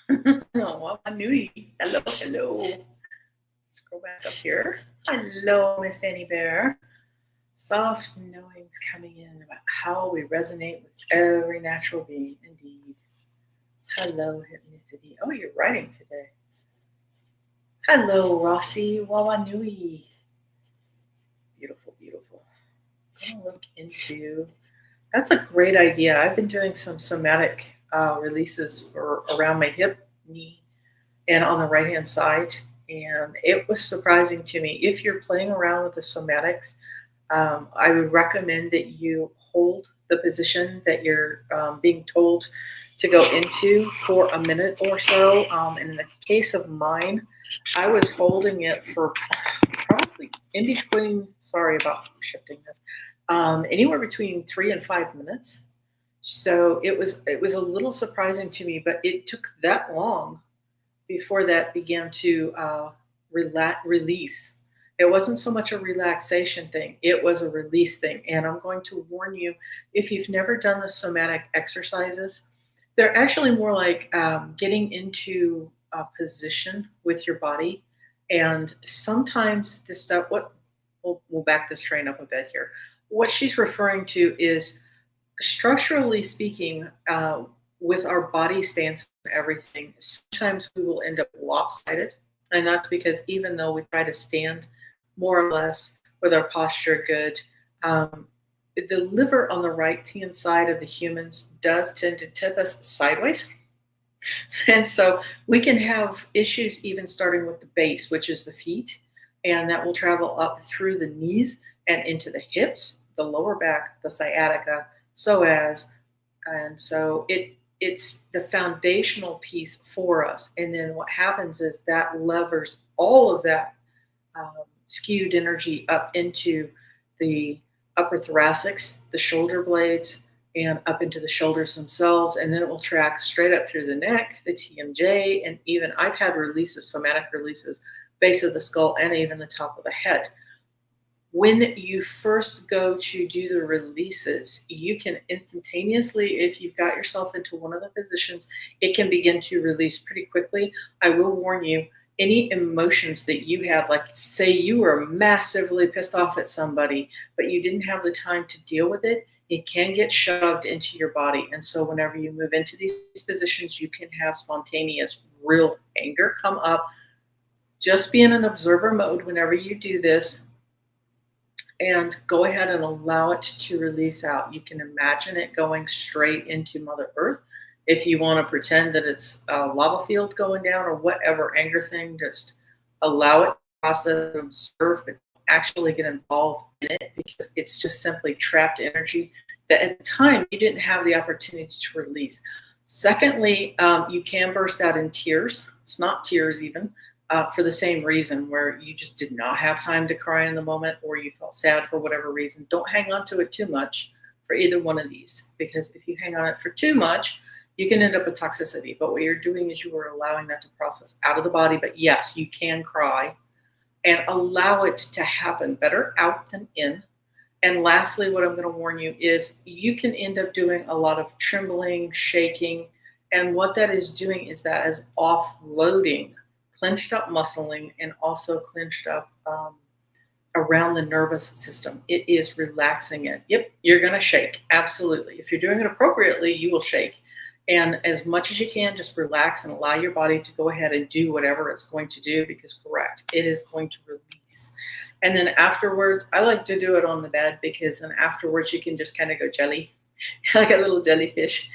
Oh, Nui. Hello, hello. Scroll back up here. Hello, Miss Annie Bear. Soft knowings coming in about how we resonate with every natural being. Indeed. Hello, Hypnicity. Oh, you're writing today. Hello, Rossi Wawanui. Beautiful, beautiful. I'm gonna look into. That's a great idea. I've been doing some somatic releases for around my hip, knee, and on the right hand side. And it was surprising to me. If you're playing around with the somatics, I would recommend that you hold the position that you're being told to go into for a minute or so. In the case of mine, I was holding it for probably in between, sorry about shifting this, anywhere between 3 and 5 minutes. So it was a little surprising to me, but it took that long before that began to release. It wasn't so much a relaxation thing, it was a release thing. And I'm going to warn you, if you've never done the somatic exercises, they're actually more like getting into a position with your body. And sometimes this stuff, we'll back this train up a bit here. What she's referring to is structurally speaking, with our body stance and everything, sometimes we will end up lopsided. And that's because even though we try to stand more or less with our posture good, um, the liver on the right hand side of the humans does tend to tip us sideways. And so we can have issues even starting with the base, which is the feet, and that will travel up through the knees and into the hips, the lower back, the sciatica, psoas, and so it's the foundational piece for us. And then what happens is that levers all of that skewed energy up into the upper thoracics, the shoulder blades, and up into the shoulders themselves. And then it will track straight up through the neck, the TMJ, and even I've had releases, somatic releases, base of the skull, and even the top of the head. When you first go to do the releases, you can instantaneously, if you've got yourself into one of the positions, it can begin to release pretty quickly. I will warn you, any emotions that you have, like say you were massively pissed off at somebody, but you didn't have the time to deal with it, it can get shoved into your body. And so whenever you move into these positions, you can have spontaneous, real anger come up. Just be in an observer mode whenever you do this, and go ahead and allow it to release out. You can imagine it going straight into Mother Earth. If you want to pretend that it's a lava field going down or whatever anger thing, just allow it to process and observe, but actually get involved in it, because it's just simply trapped energy that at the time you didn't have the opportunity to release. Secondly, you can burst out in tears. It's not tears even, for the same reason, where you just did not have time to cry in the moment, or you felt sad for whatever reason. Don't hang on to it too much for either one of these, because if you hang on it for too much, you can end up with toxicity. But what you're doing is you are allowing that to process out of the body. But yes, you can cry, and allow it to happen. Better out than in. And lastly, what I'm going to warn you is you can end up doing a lot of trembling, shaking. And what that is doing is that is offloading clenched up muscling, and also clenched up around the nervous system. It is relaxing it. Yep, you're going to shake. Absolutely. If you're doing it appropriately, you will shake. And as much as you can, just relax and allow your body to go ahead and do whatever it's going to do, because correct, it is going to release. And then afterwards, I like to do it on the bed, because then afterwards you can just kind of go jelly, like a little jellyfish.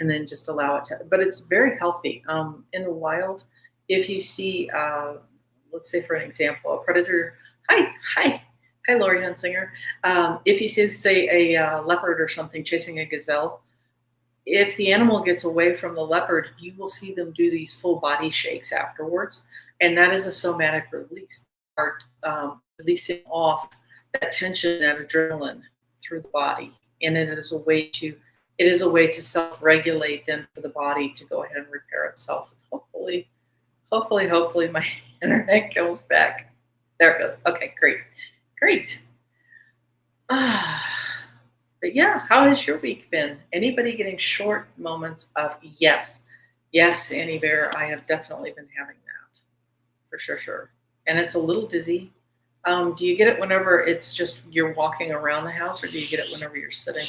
And then just allow it to, but it's very healthy. In the wild, if you see, let's say for an example, a predator, hi, Lori Hunsinger. If you see, say, a leopard or something chasing a gazelle, if the animal gets away from the leopard, you will see them do these full body shakes afterwards. And that is a somatic release, releasing off that tension, that adrenaline through the body. And it is a way to self-regulate then for the body to go ahead and repair itself. Hopefully my internet goes back. There it goes. Okay, great. But yeah, how has your week been? Anybody getting short moments of yes, Yes, Annie Bear, I have definitely been having that for sure. And it's a little dizzy. Do you get it whenever it's just you're walking around the house, or do you get it whenever you're sitting?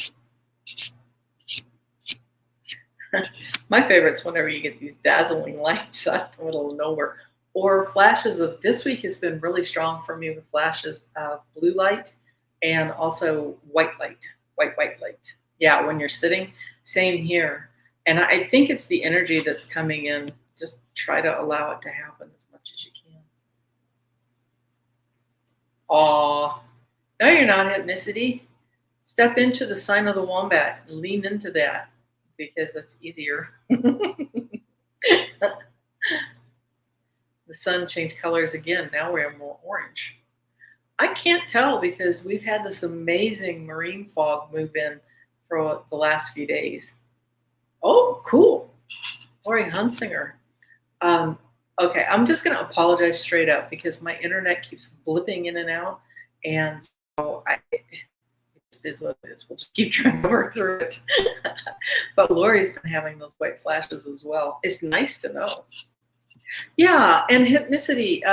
My favorite's whenever you get these dazzling lights out in the middle of nowhere, or flashes of. This week has been really strong for me with flashes of blue light and also white light, white light. Yeah, when you're sitting, same here. And I think it's the energy that's coming in. Just try to allow it to happen as much as you can. Aw, no, you're not hypnicity. Step into the sign of the wombat and lean into that because it's easier. The sun changed colors again. Now we're more orange. I can't tell because we've had this amazing marine fog move in for the last few days. Oh, cool. Lori Hunsinger. Um, okay, I'm just going to apologize straight up because my internet keeps blipping in and out. And so it is what it is. We'll just keep trying to work through it. But Lori's been having those white flashes as well. It's nice to know. Yeah, and hypnicity.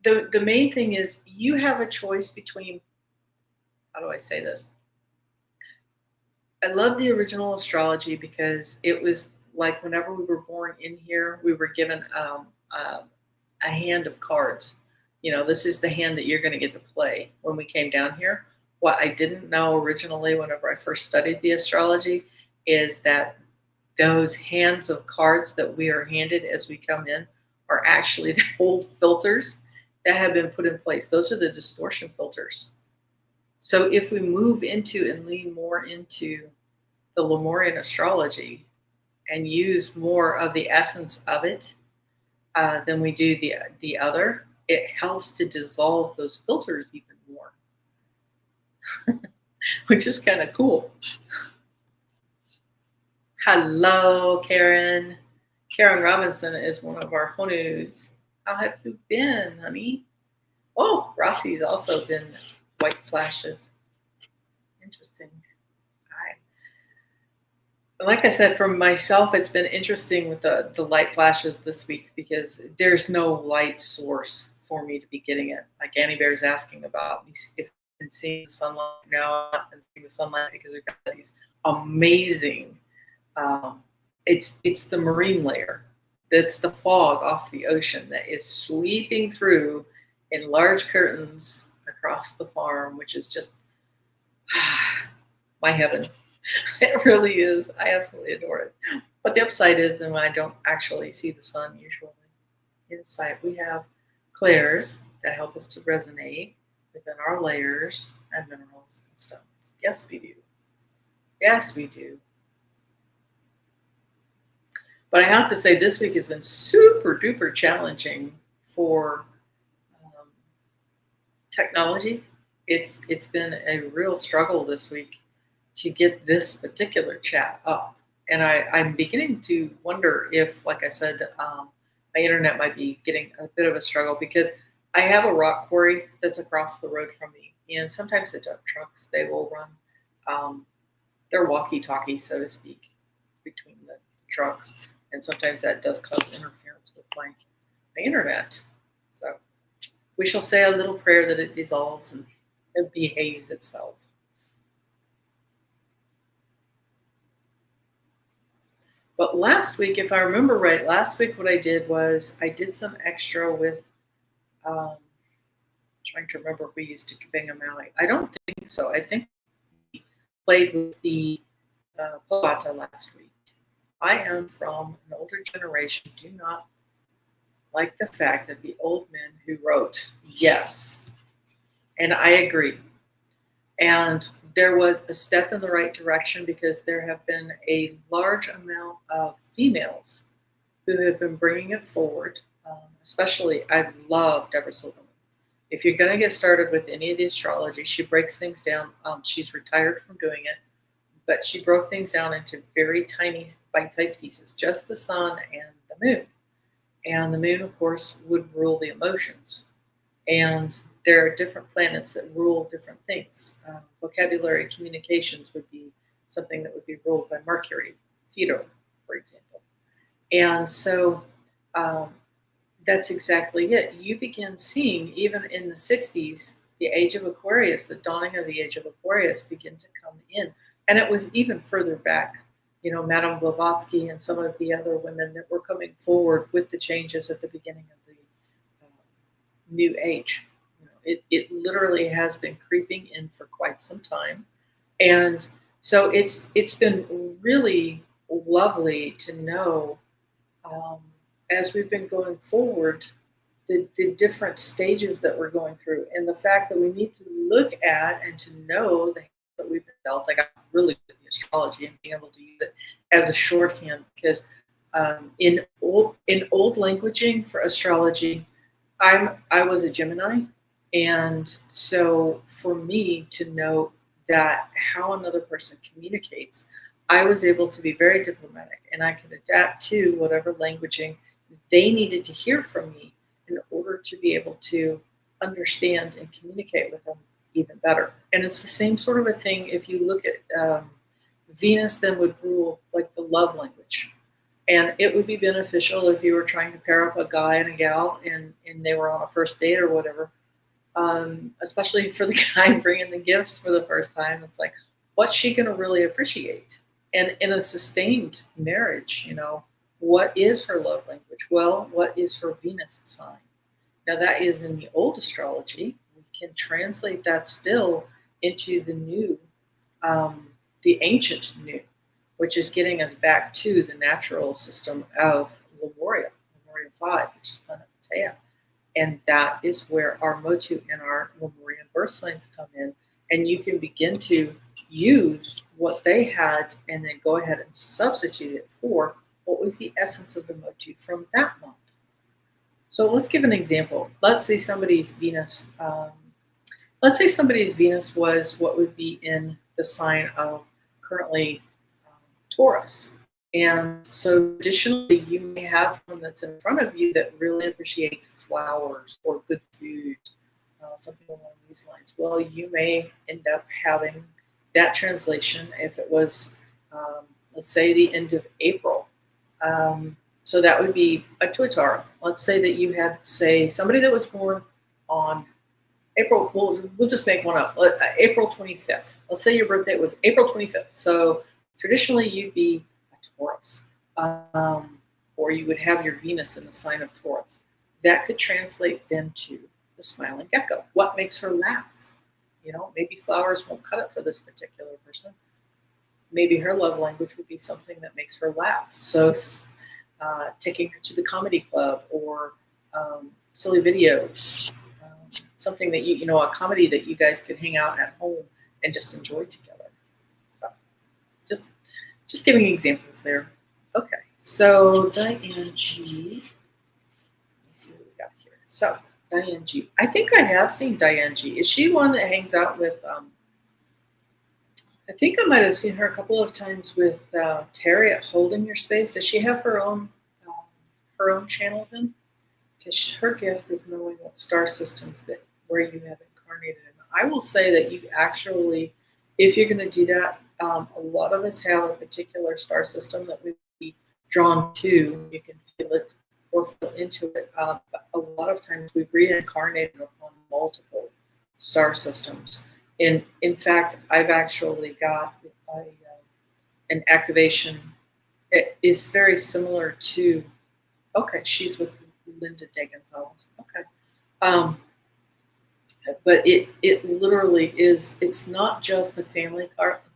The main thing is you have a choice between, how do I say this? I love the original astrology because it was like whenever we were born in here, we were given a hand of cards. This is the hand that you're going to get to play when we came down here. What I didn't know originally whenever I first studied the astrology is that those hands of cards that we are handed as we come in are actually the old filters that have been put in place. Those are the distortion filters. So if we move into and lean more into the Lemurian astrology and use more of the essence of it than we do the other, it helps to dissolve those filters even more, which is kind of cool. Hello, Karen. Karen Robinson is one of our honus. How have you been, honey? Oh, Rossi's also been white flashes. Interesting. Like I said, for myself, it's been interesting with the light flashes this week because there's no light source for me to be getting it. Like Annie Bear's asking about if I've been seeing the sunlight. No, I've not been seeing the sunlight because we've got these amazing. It's the marine layer. That's the fog off the ocean that is sweeping through in large curtains across the farm, which is just my heaven. It really is. I absolutely adore it. But the upside is then I don't actually see the sun usually. Inside we have clairs that help us to resonate within our layers and minerals and stones. Yes, we do. Yes, we do. But I have to say this week has been super duper challenging for technology. It's been a real struggle this week to get this particular chat up. And I'm beginning to wonder if, like I said, my internet might be getting a bit of a struggle because I have a rock quarry that's across the road from me. And sometimes the dump trucks, they will run their walkie-talkie, so to speak, between the trucks. And sometimes that does cause interference with my internet. So we shall say a little prayer that it dissolves and it behaves itself. But last week, if I remember right, what I did was I did some extra with, trying to remember if we used to Bingham Alley. I don't think so. I think we played with the Poata last week. I am from an older generation, do not like the fact that the old men who wrote, yes, and I agree. And there was a step in the right direction because there have been a large amount of females who have been bringing it forward. Especially, I love Deborah Silverman. If you're going to get started with any of the astrology, she breaks things down. She's retired from doing it, but she broke things down into very tiny bite-sized pieces, just the sun and the moon. And the moon, of course, would rule the emotions. And there are different planets that rule different things. Vocabulary communications would be something that would be ruled by Mercury, Theodore, for example. And so that's exactly it. You begin seeing, even in the 60s, the age of Aquarius, the dawning of the age of Aquarius begin to come in. And it was even further back, Madame Blavatsky and some of the other women that were coming forward with the changes at the beginning of the new age. It literally has been creeping in for quite some time. And so it's been really lovely to know, as we've been going forward, the different stages that we're going through, and the fact that we need to look at and to know the hands that we've been dealt. I got really good at astrology and being able to use it as a shorthand, because in old languaging for astrology, I was a Gemini, and so for me to know that how another person communicates, I was able to be very diplomatic, and I could adapt to whatever languaging they needed to hear from me in order to be able to understand and communicate with them even better. And it's the same sort of a thing if you look at Venus, then would rule like the love language. And it would be beneficial if you were trying to pair up a guy and a gal and they were on a first date or whatever, especially for the guy bringing the gifts for the first time. It's like, what's she going to really appreciate? And in a sustained marriage, what is her love language? Well, what is her Venus sign? Now, that is in the old astrology. We can translate that still into the new, the ancient new, which is getting us back to the natural system of Lemuria 5, which is planet Matea. And that is where our Motu and our Lemurian birth signs come in. And you can begin to use what they had and then go ahead and substitute it for what was the essence of the Motu from that month. So let's give an example. Let's say somebody's Venus, was what would be in the sign of currently Taurus. And so traditionally you may have one that's in front of you that really appreciates flowers or good food, something along these lines. Well, you may end up having that translation if it was, let's say, the end of April. So that would be a Tuatara. Let's say that you had, say, somebody that was born on April, we'll just make one up, April 25th. Let's say your birthday was April 25th. So traditionally you'd be a Taurus, or you would have your Venus in the sign of Taurus. That could translate then to the smiling gecko. What makes her laugh? Maybe flowers won't cut it for this particular person. Maybe her love language would be something that makes her laugh. So taking her to the comedy club or silly videos, something that a comedy that you guys could hang out at home and just enjoy together. So just giving examples there. Okay, so Diane G. Let's see what we got here. So Diane G. I think I have seen Diane G. Is she one that hangs out with? I think I might have seen her a couple of times with Terry at Holding Your Space. Does she have her own channel then? Because her gift is knowing what star systems where you have incarnated in. I will say that you actually, if you're going to do that, a lot of us have a particular star system that we'd be drawn to. You can feel it or feel into it. But a lot of times we've reincarnated upon multiple star systems. In fact, I've actually got an activation. It is very similar to, okay, she's with Linda Degenthals. Okay. But it literally is, it's not just the family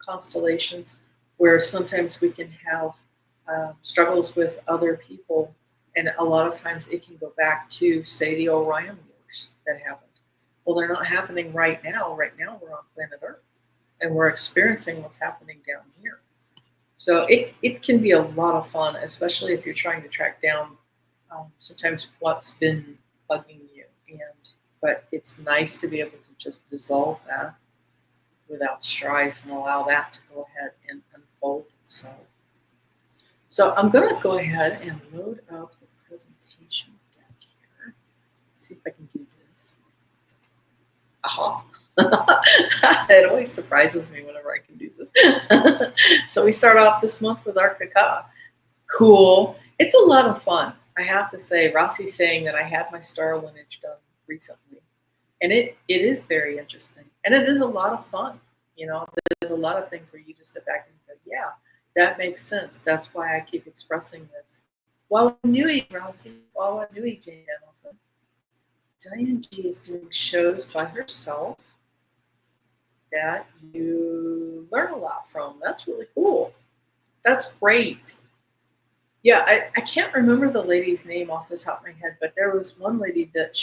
constellations where sometimes we can have struggles with other people. And a lot of times it can go back to, say, the Orion Wars that happened. Well, they're not happening right now. Right now we're on planet Earth and we're experiencing what's happening down here. So it can be a lot of fun, especially if you're trying to track down sometimes what's been bugging you. But it's nice to be able to just dissolve that without strife and allow that to go ahead and unfold itself. So I'm going to go ahead and load up the presentation deck here. See if I can do this. Aha. It always surprises me whenever I can do this. So we start off this month with our Kaka. Cool. It's a lot of fun. I have to say, Rossi's saying that I had my star lineage done recently. And it is very interesting. And it is a lot of fun. There's a lot of things where you just sit back and go, yeah, that makes sense. That's why I keep expressing this. Wawanui, Rossi, Wawanui, Jane Danielson. Diane G is doing shows by herself that you learn a lot from. That's really cool. That's great. Yeah, I can't remember the lady's name off the top of my head, but there was one lady that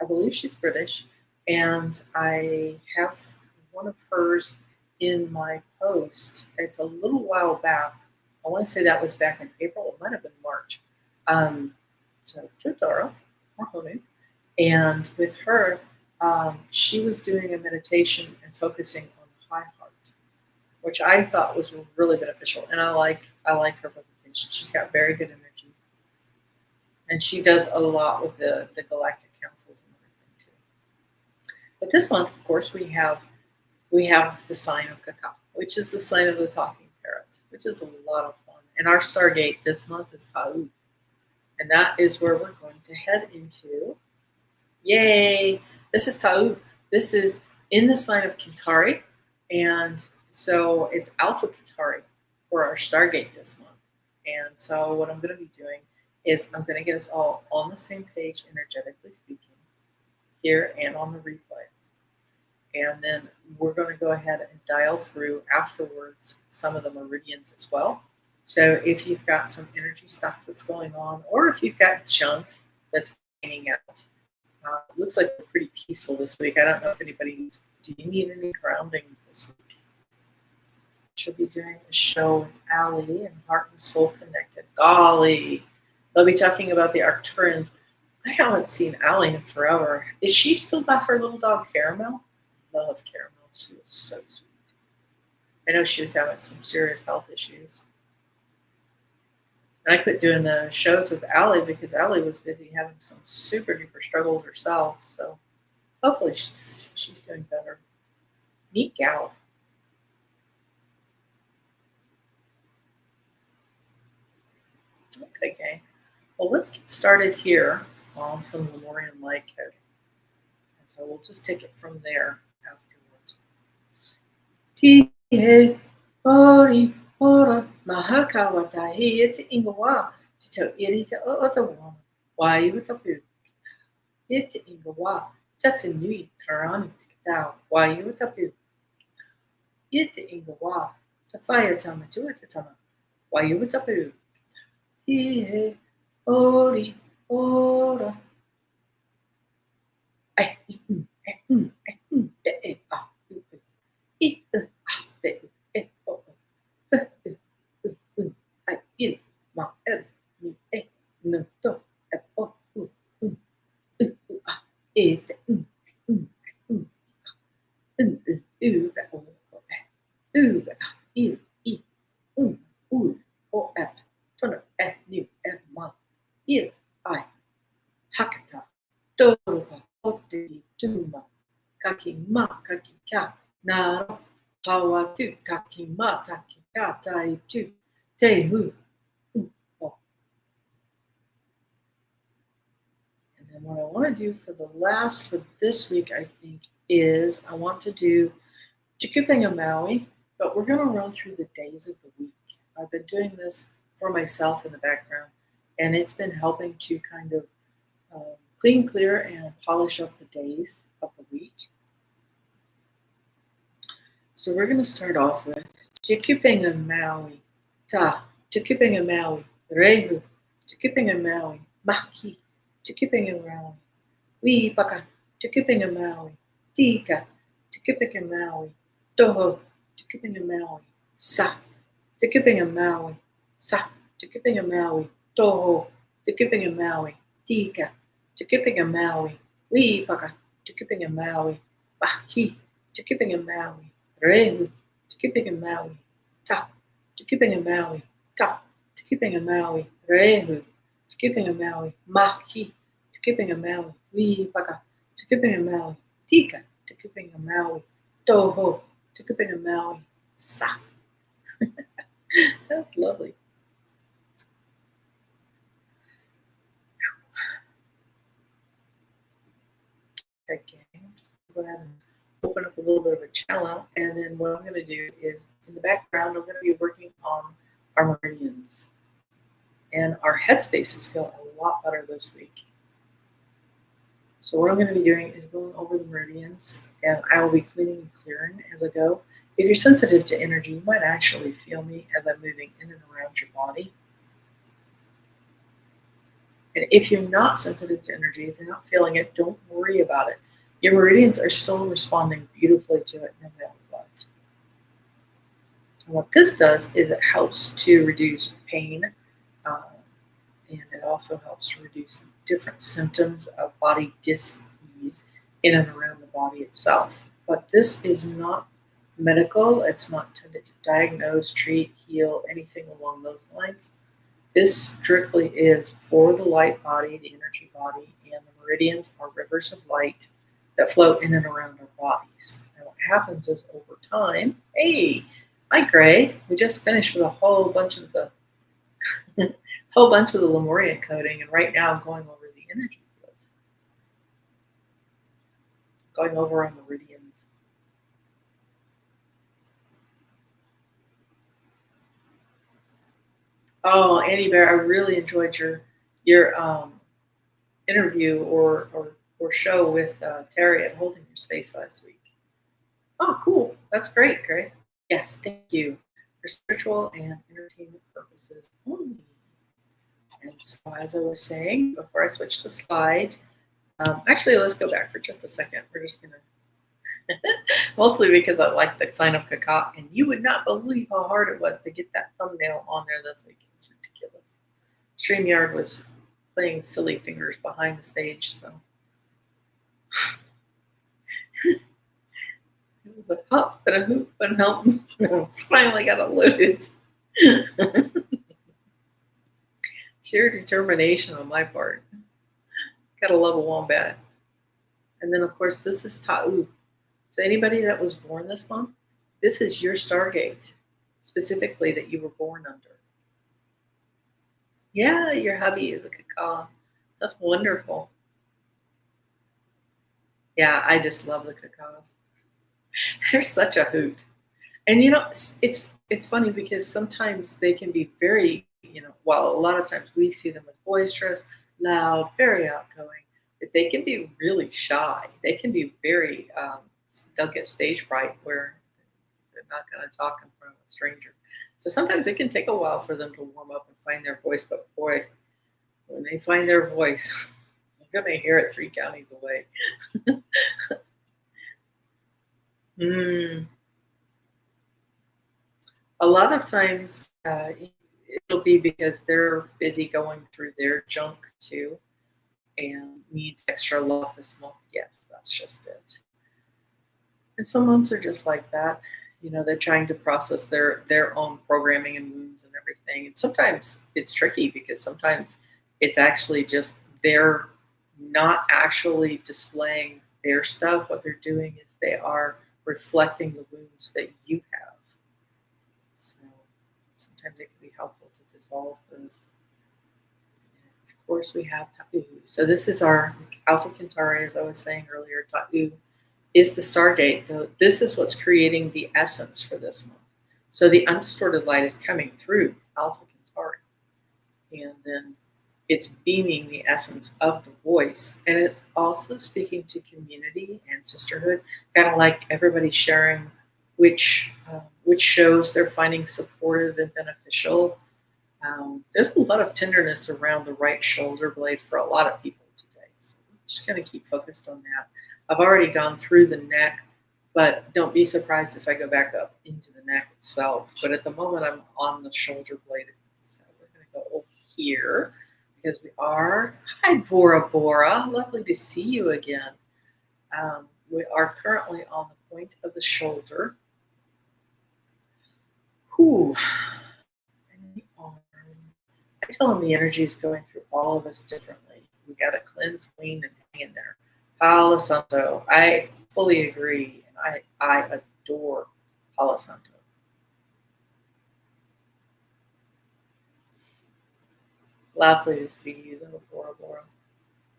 I believe she's British, and I have one of hers in my post. It's a little while back. I want to say that was back in April. It might have been March. So, Totoro, Mahoney. And with her, she was doing a meditation and focusing on the high heart, which I thought was really beneficial. And I like her presentation. She's got very good energy, and she does a lot with the galactic councils and everything too. But this month, of course, we have the sign of Kaka, which is the sign of the talking parrot, which is a lot of fun. And our Stargate this month is Ta'u, and that is where we're going to head into. Yay! This is Ta'u. This is in the sign of Kintari, and so it's Alpha Kintari for our Stargate this month. And so what I'm going to be doing is I'm going to get us all on the same page, energetically speaking, here and on the replay. And then we're going to go ahead and dial through afterwards some of the meridians as well. So if you've got some energy stuff that's going on, or if you've got junk that's hanging out, it looks like we're pretty peaceful this week. I don't know if anybody needs. Do you need any grounding this week? She'll be doing a show with Allie and Heart and Soul Connected. Golly, they'll be talking about the Arcturians. I haven't seen Allie in forever. Is she still got her little dog Caramel? Love Caramel. She was so sweet. I know she was having some serious health issues. And I quit doing the shows with Allie because Allie was busy having some super duper struggles herself. So hopefully she's doing better. Neat gal. Okay, gang. Well, let's get started here on some Lemurian Light Code. And so we'll just take it from there afterwards. Ti he ori ora mahaka watahi it ingawa to iri to otawa. Why you with a boot? It ingawa tafinui karani tikao. Why you with a boot? It ingawa to fire tama to it tama. Why you with a boot? Ti he ori ora. Ai de ah. Na hawa tu takima takika tai tu tehu. And then what I want to do for this week, I think, is I want to do Chikupinga Maui, but we're going to run through the days of the week. I've been doing this for myself in the background, and it's been helping to kind of clean, clear, and polish up the days of the week. So we're going to start off with Chikupinga Maui, Ta, Chikupinga Maui, Rehu, Chikupinga Maui, Maki, Chikupinga Maui, Wi Paka, Chikupinga Maui, Tika, Chikupinga Maui, Toho, Chikupinga Maui, Sa, Chikupinga Maui, Sa, Chikupinga Maui, Toho, Chikupinga Maui, Tika, Chikupinga Maui, Wi Paka, Chikupinga Maui, Maki, Chikupinga Maui, Rehu, Chikupinga Maui, Ta, Chikupinga Maui, Ta, Chikupinga Maui, Rehu, Chikupinga Maui, Maki, Chikupinga Maui, Wi Paka, Chikupinga Maui, Tika, Chikupinga Maui, Toho, Chikupinga Maui, Sa. That's lovely. go ahead and open up a little bit of a channel. And then what I'm going to do is, in the background, I'm going to be working on our meridians. And our headspaces feel a lot better this week. So what I'm going to be doing is going over the meridians, and I will be cleaning and clearing as I go. If you're sensitive to energy, you might actually feel me as I'm moving in and around your body. And if you're not sensitive to energy, if you're not feeling it, don't worry about it. Your meridians are still responding beautifully to it no matter what. And what this does is it helps to reduce pain, and it also helps to reduce different symptoms of body dis-ease in and around the body itself. But this is not medical. It's not intended to diagnose, treat, heal, anything along those lines. This strictly is for the light body, the energy body, and the meridians are rivers of light that flow in and around our bodies. And what happens is over time, hey, hi Gray, we just finished with a whole bunch of the Lemurian coding, and right now I'm going over the energy fields, going over our meridians. Oh, Annie Bear, I really enjoyed your interview or show with Terry at Holding Your Space last week. Oh, cool. That's great, Gray. Yes, thank you. For spiritual and entertainment purposes only. And so, as I was saying, before I switch the slide, actually, let's go back for just a second. We're just going to, mostly because I like the sign up cacao, and you would not believe how hard it was to get that thumbnail on there this week. It's ridiculous. StreamYard was playing silly fingers behind the stage, so. It was a hop and a hoop and help. Finally got it loaded. Sheer determination on my part. Gotta love a wombat. And then, of course, this is Ta'u. So anybody that was born this month, this is your Stargate, specifically that you were born under. Yeah, your hubby is a cacao. That's wonderful. Yeah, I just love the cacos. They're such a hoot. And you know, it's funny because sometimes they can be very, while a lot of times we see them as boisterous, loud, very outgoing, but they can be really shy. They can be very, they'll get stage fright where they're not going to talk in front of a stranger. So sometimes it can take a while for them to warm up and find their voice, but boy, when they find their voice, you're going to hear it 3 counties away. A lot of times it'll be because they're busy going through their junk too and needs extra love this month. Yes, that's just it. And some months are just like that. They're trying to process their own programming and wounds and everything. And sometimes it's tricky because sometimes it's actually just they're not actually displaying their stuff. What they're doing is they are reflecting the wounds that you have. So sometimes it can be helpful to dissolve those. And of course, we have Ta'u. So this is our Alpha Centauri, as I was saying earlier. Ta'u is the Stargate. This is what's creating the essence for this month. So the undistorted light is coming through Alpha Centauri. And then it's beaming the essence of the voice, and it's also speaking to community and sisterhood, kind of like everybody sharing which shows they're finding supportive and beneficial. There's a lot of tenderness around the right shoulder blade for a lot of people today, so I'm just going to keep focused on that. I've already gone through the neck, but don't be surprised if I go back up into the neck itself. But at the moment, I'm on the shoulder blade, so we're going to go over here. Because we are, hi Bora Bora, lovely to see you again. We are currently on the point of the shoulder. And the arm. I tell them the energy is going through all of us differently. We got to cleanse, clean, and hang in there. Palo Santo, I fully agree, and I adore Palo Santo. Lovely to see you, though, Bora Bora.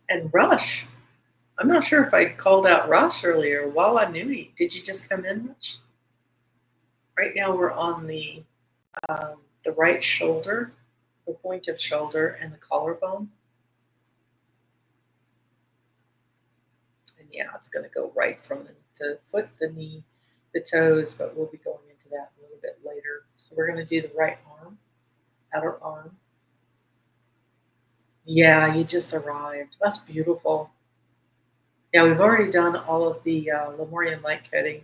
And Rush. I'm not sure if I called out Ross earlier. Wala Nui, did you just come in much? Right now we're on the right shoulder, the point of shoulder, and the collarbone. And yeah, it's going to go right from the foot, the knee, the toes, but we'll be going into that a little bit later. So we're going to do the right arm, outer arm. Yeah, you just arrived. That's beautiful. Yeah, we've already done all of the Lemurian light coding,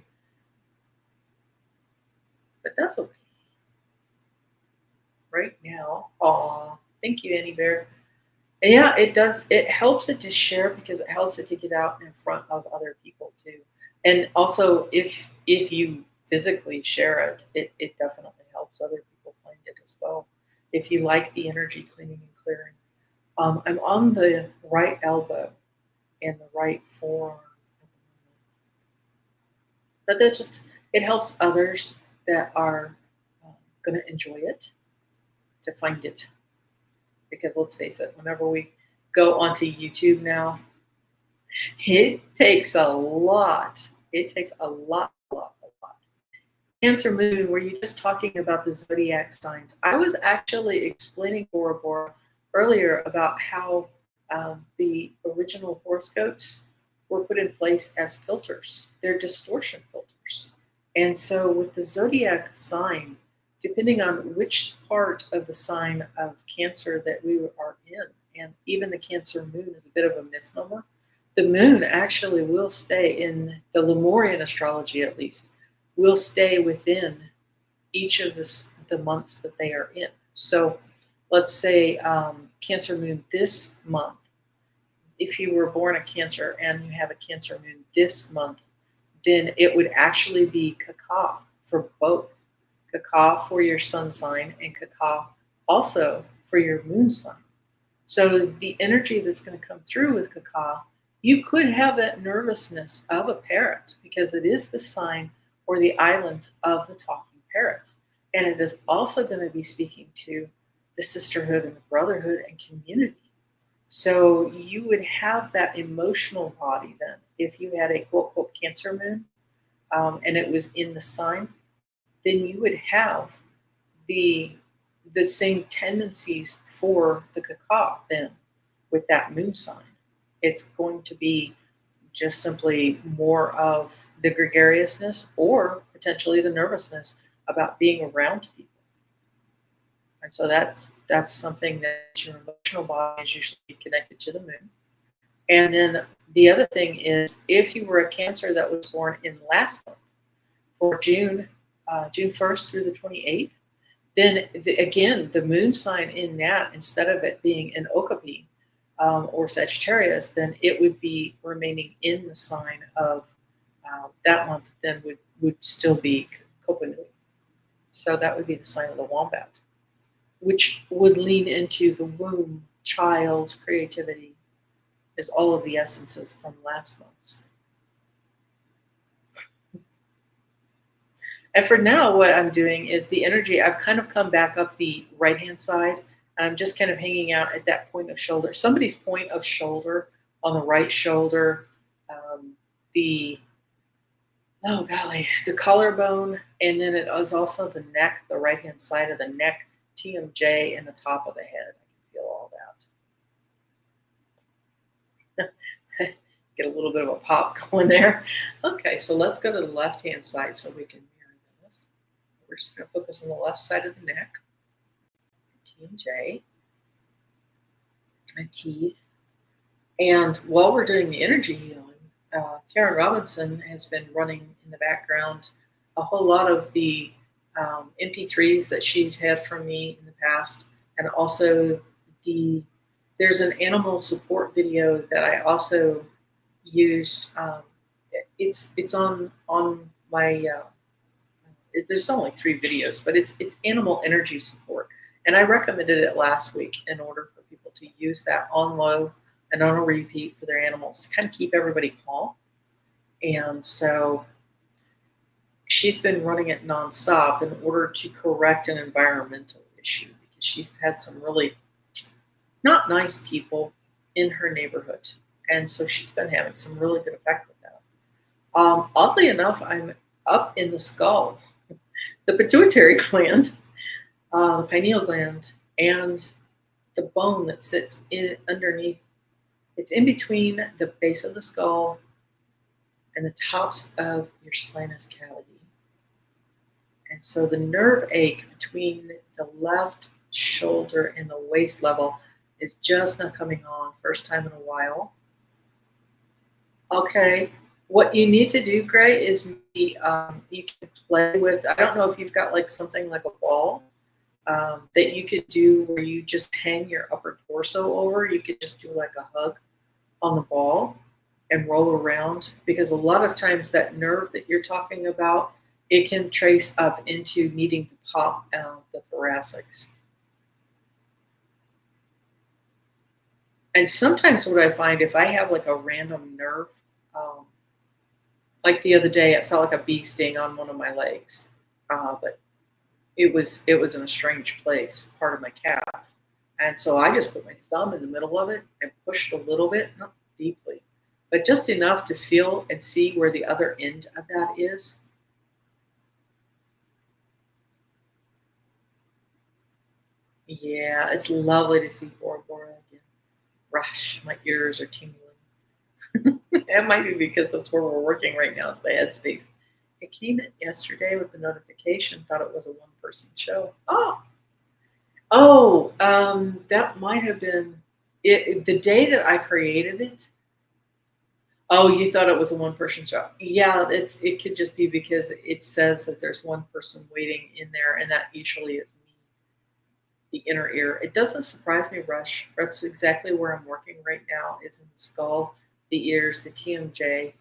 but that's okay right now. Aw, thank you, Annie Bear. And yeah, it does. It helps it to share because it helps it to get out in front of other people too. And also, if you physically share it, it definitely helps other people find it as well. If you like the energy cleaning and clearing, I'm on the right elbow and the right forearm, but that just it helps others that are going to enjoy it to find it. Because let's face it, whenever we go onto YouTube now, it takes a lot. It takes a lot, a lot, a lot. Cancer Moon, were you just talking about the zodiac signs? I was actually explaining Bora Bora earlier about how the original horoscopes were put in place as filters. They're distortion filters. And so with the zodiac sign, depending on which part of the sign of Cancer that we are in, and even the Cancer moon is a bit of a misnomer, the moon actually will stay in the Lemurian astrology, at least, will stay within each of the months that they are in. So let's say Cancer moon this month. If you were born a Cancer and you have a Cancer moon this month, then it would actually be Kaka for both. Kaka for your sun sign and Kaka also for your moon sign. So the energy that's going to come through with Kaka, you could have that nervousness of a parrot because it is the sign or the island of the talking parrot. And it is also going to be speaking to the sisterhood and the brotherhood and community. So you would have that emotional body then if you had a quote, quote, Cancer moon and it was in the sign, then you would have the same tendencies for the Kaka then with that moon sign. It's going to be just simply more of the gregariousness or potentially the nervousness about being around people. And so that's something that your emotional body is usually connected to the moon. And then the other thing is if you were a Cancer that was born in last month for June 1st through the 28th, then again, the moon sign in that, instead of it being an Okapi or Sagittarius, then it would be remaining in the sign of that month, then would still be Kopanui. So that would be the sign of the wombat, which would lean into the womb, child, creativity, is all of the essences from last month's. And for now, what I'm doing is the energy, I've kind of come back up the right-hand side, and I'm just kind of hanging out at that point of shoulder. Somebody's point of shoulder on the right shoulder, the collarbone, and then it is also the neck, the right-hand side of the neck, TMJ, and the top of the head. I can feel all that. Get a little bit of a pop going there. Okay, so let's go to the left-hand side so we can mirror this. We're just going to focus on the left side of the neck, TMJ, and teeth. And while we're doing the energy healing, Karen Robinson has been running in the background a whole lot of the MP3s that she's had from me in the past, and also there's an animal support video that I also used. It's on my. There's only 3 videos, but it's animal energy support, and I recommended it last week in order for people to use that on low and on a repeat for their animals to kind of keep everybody calm. And so she's been running it nonstop in order to correct an environmental issue because she's had some really not nice people in her neighborhood. And so she's been having some really good effect with that. Oddly enough, I'm up in the skull, the pituitary gland, the pineal gland, and the bone that sits in underneath. It's in between the base of the skull and the tops of your sinus cavity. And so the nerve ache between the left shoulder and the waist level is just not coming on, first time in a while. Okay, what you need to do, Gray, is maybe you can play with, I don't know if you've got like something like a ball that you could do where you just hang your upper torso over. You could just do like a hug on the ball and roll around, because a lot of times that nerve that you're talking about, it can trace up into needing to pop out the thoracics. And sometimes what I find, if I have like a random nerve, like the other day, it felt like a bee sting on one of my legs, but it was in a strange place, part of my calf. And so I just put my thumb in the middle of it and pushed a little bit, not deeply, but just enough to feel and see where the other end of that is. Yeah, it's lovely to see Bora Bora again. Gosh, my ears are tingling. It might be because that's where we're working right now, is the headspace. It came in yesterday with the notification, thought it was a one-person show. That might have been it. The day that I created it. Oh, you thought it was a one-person show? Yeah, it could just be because it says that there's one person waiting in there, and that usually is me, the inner ear. It doesn't surprise me, Rush. That's exactly where I'm working right now. Is in the skull, the ears, the TMJ,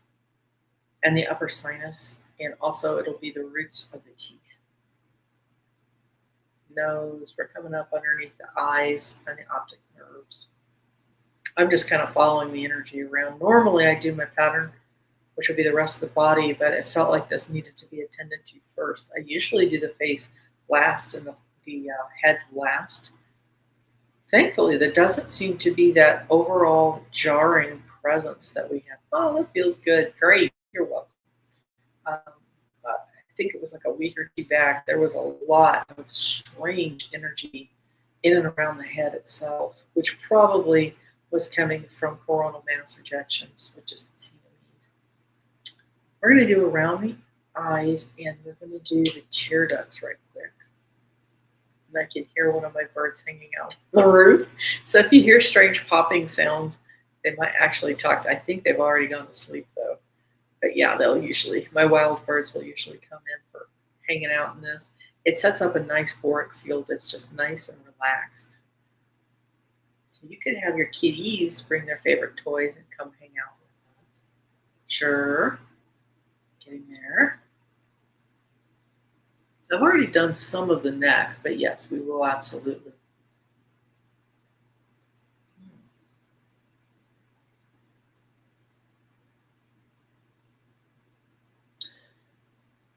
and the upper sinus, and also it'll be the roots of the teeth. Nose, we're coming up underneath the eyes and the optic nerves. I'm just kind of following the energy around. Normally I do my pattern, which would be the rest of the body, but it felt like this needed to be attended to first. I usually do the face last and the head last. Thankfully, there doesn't seem to be that overall jarring presence that we have. Oh, that feels good. Great. You're welcome. I think it was like a week or two back, there was a lot of strange energy in and around the head itself, which probably was coming from coronal mass ejections, which is the CMEs. We're going to do around the eyes, and we're going to do the tear ducts right quick. And I can hear one of my birds hanging out on the roof. So if you hear strange popping sounds, they might actually talk. I think they've already gone to sleep, though. But yeah, my wild birds will usually come in for hanging out in this. It sets up a nice boric field that's just nice and relaxed. So you could have your kitties bring their favorite toys and come hang out with us. Sure. Getting there. I've already done some of the neck, but yes, we will absolutely.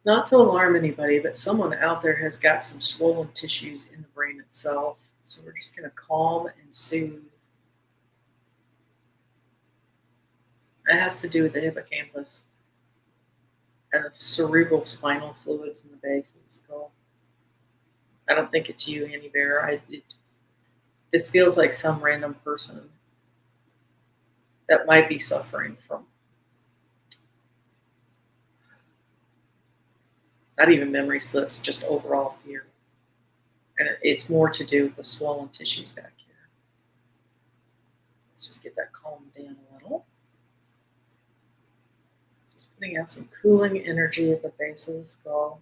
Not to alarm anybody, but someone out there has got some swollen tissues in the brain itself. So we're just going to calm and soothe. It has to do with the hippocampus and the cerebral spinal fluids in the base of the skull. I don't think it's you, Annie Bear. This feels like some random person that might be suffering from not even memory slips, just overall fear. And it's more to do with the swollen tissues back here. Let's just get that calmed down a little. Just putting out some cooling energy at the base of the skull.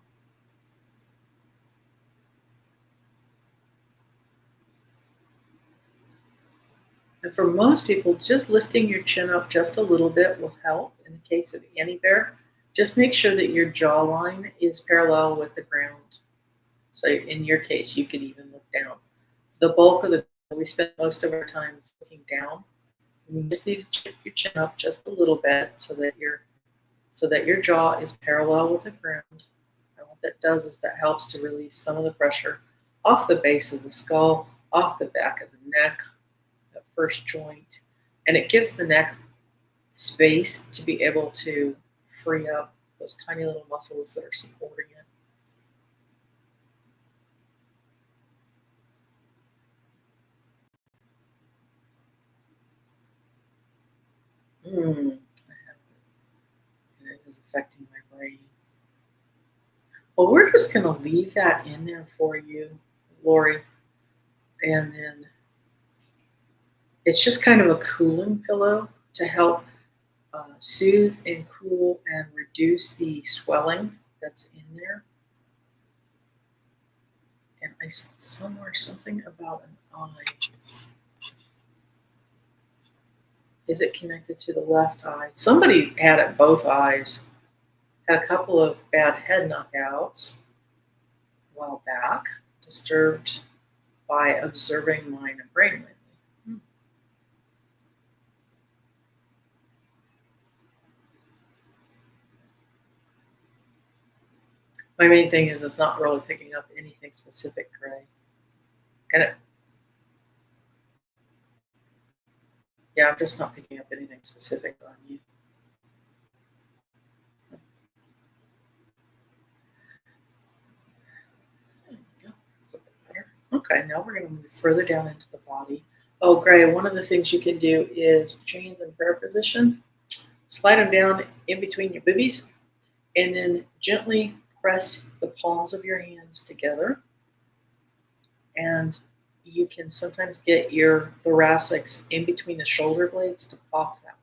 And for most people, just lifting your chin up just a little bit will help. In the case of Annie Bear, just make sure that your jawline is parallel with the ground. So in your case, you could even look down. The bulk of we spend most of our time looking down. And you just need to chip your chin up just a little bit so that your jaw is parallel with the ground. And what that does is that helps to release some of the pressure off the base of the skull, off the back of the neck, that first joint, and it gives the neck space to be able to free up those tiny little muscles that are supporting it. I have it. It is affecting my brain. Well, we're just going to leave that in there for you, Lori. And then it's just kind of a cooling pillow to help soothe and cool and reduce the swelling that's in there. And I saw somewhere something about an eye. Is it connected to the left eye? Somebody had it both eyes. Had a couple of bad head knockouts a while back, disturbed by observing mind and brain lately. My main thing is it's not really picking up anything specific, Gray. And yeah, I'm just not picking up anything specific on you. There we go. That's a bit better. Okay, now we're going to move further down into the body. Oh, Gray, one of the things you can do is put your hands in prayer position, slide them down in between your boobies, and then gently press the palms of your hands together. And you can sometimes get your thoracics in between the shoulder blades to pop that way.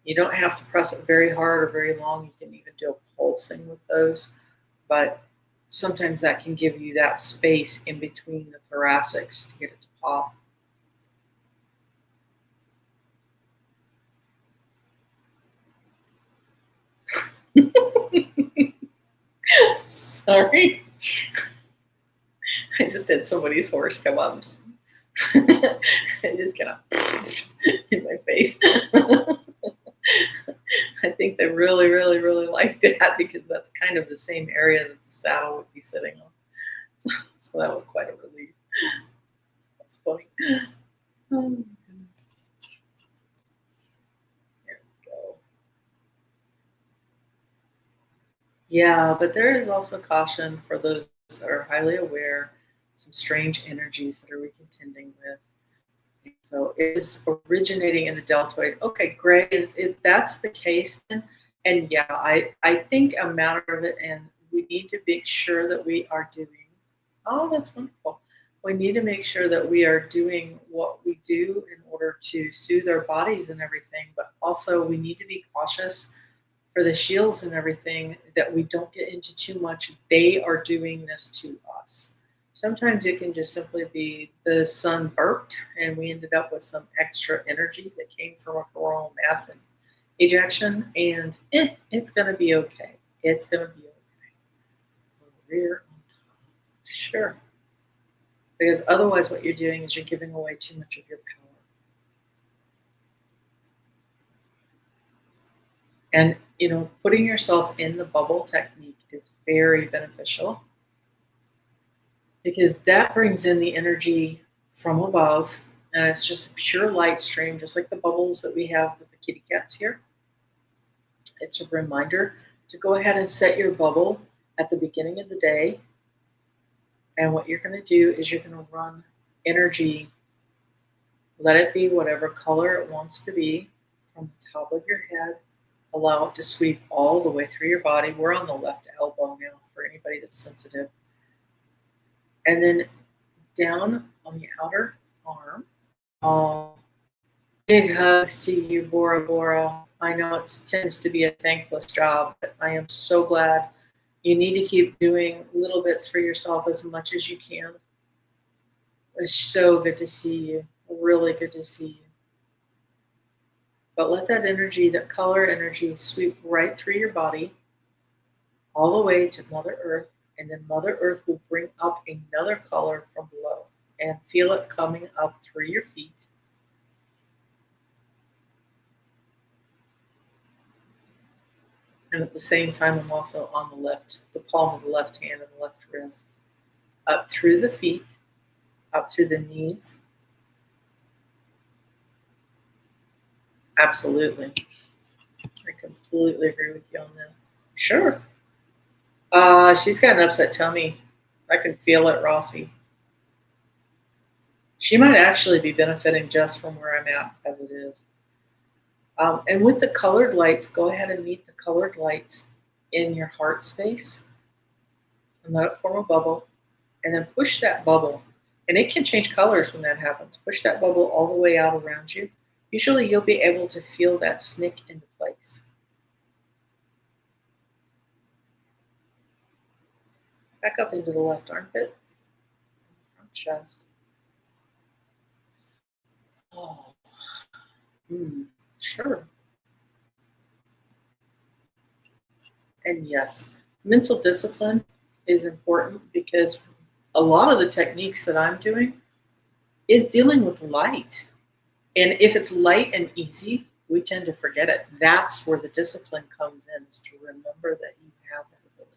You don't have to press it very hard or very long. You can even do a pulsing with those. But sometimes that can give you that space in between the thoracics to get it to pop. Sorry. I just had somebody's horse come up and just kind of in my face. I think they really, really, really liked that because that's kind of the same area that the saddle would be sitting on. So that was quite a release. That's funny. Oh my goodness. There we go. Yeah, but there is also caution for those that are highly aware, some strange energies that are recontending with. So it is originating in the deltoid. Okay, great. If that's the case, then, and yeah, I think a matter of it, and we need to make sure that we are doing. Oh, that's wonderful. We need to make sure that we are doing what we do in order to soothe our bodies and everything, but also we need to be cautious for the shields and everything that we don't get into too much. They are doing this to us. Sometimes it can just simply be the sun burped and we ended up with some extra energy that came from a coronal mass ejection, and it's going to be okay. It's going to be okay. Rear on top. Sure. Because otherwise what you're doing is you're giving away too much of your power. And, putting yourself in the bubble technique is very beneficial because that brings in the energy from above, and it's just a pure light stream, just like the bubbles that we have with the kitty cats here. It's a reminder to go ahead and set your bubble at the beginning of the day. And what you're going to do is you're going to run energy, let it be whatever color it wants to be, from the top of your head. Allow it to sweep all the way through your body. We're on the left elbow now for anybody that's sensitive. And then down on the outer arm. Big hugs to you, Bora Bora. I know it tends to be a thankless job, but I am so glad. You need to keep doing little bits for yourself as much as you can. It's so good to see you. Really good to see you. But let that energy, that color energy, sweep right through your body, all the way to Mother Earth, and then Mother Earth will bring up another color from below, and feel it coming up through your feet. And at the same time, I'm also on the palm of the left hand and the left wrist, up through the feet, up through the knees, Absolutely. I completely agree with you on this. Sure. She's got an upset tummy. I can feel it, Rossi. She might actually be benefiting just from where I'm at as it is. And with the colored lights, go ahead and meet the colored lights in your heart space and let it form a bubble. And then push that bubble. And it can change colors when that happens. Push that bubble all the way out around you. Usually you'll be able to feel that snick into place. Back up into the left armpit, front chest. Oh, sure. And yes, mental discipline is important because a lot of the techniques that I'm doing is dealing with light. And if it's light and easy, we tend to forget it. That's where the discipline comes in, is to remember that you have that ability.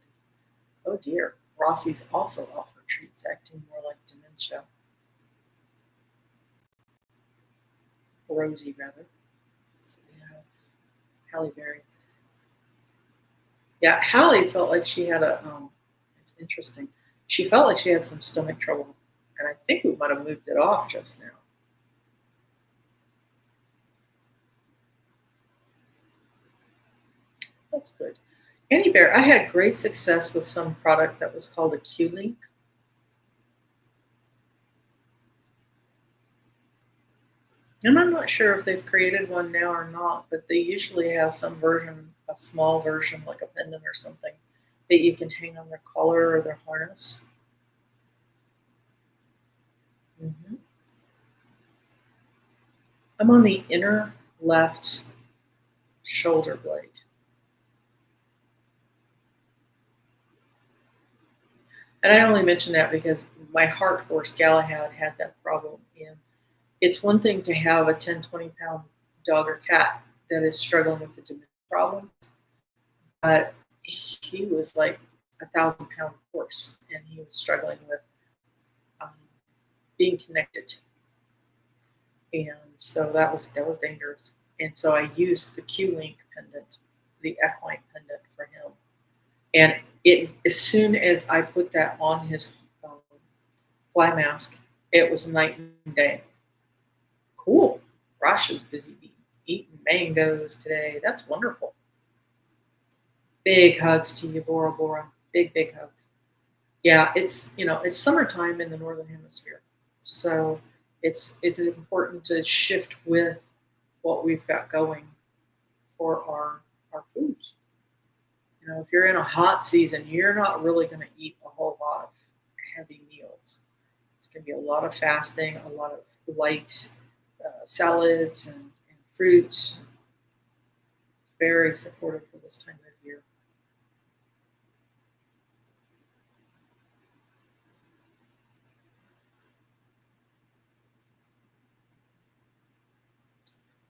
Oh dear, Rossi's also off her treats, acting more like dementia. Rosie, rather. So we have Halle Berry. Yeah, Halle felt like she had it's interesting. She felt like she had some stomach trouble. And I think we might have moved it off just now. That's good. Annie Bear, I had great success with some product that was called a Q-Link. And I'm not sure if they've created one now or not, but they usually have some version, a small version, like a pendant or something, that you can hang on their collar or their harness. Mm-hmm. I'm on the inner left shoulder blade. And I only mention that because my heart horse, Galahad, had that problem. And it's one thing to have a 10, 20-pound dog or cat that is struggling with the dementia problem, but he was like 1,000-pound horse, and he was struggling with um, being connected, and so that was dangerous. And so I used the Q-Link pendant, the equine pendant for him, and as soon as I put that on his fly mask, it was night and day. Cool. Rosh is busy eating mangoes today. That's wonderful. Big hugs to you, Bora Bora. Big, big hugs. Yeah, it's summertime in the northern hemisphere, so it's important to shift with what we've got going for our foods. If you're in a hot season, you're not really going to eat a whole lot of heavy meals. It's going to be a lot of fasting, a lot of light salads and fruits. Very supportive for this time of year.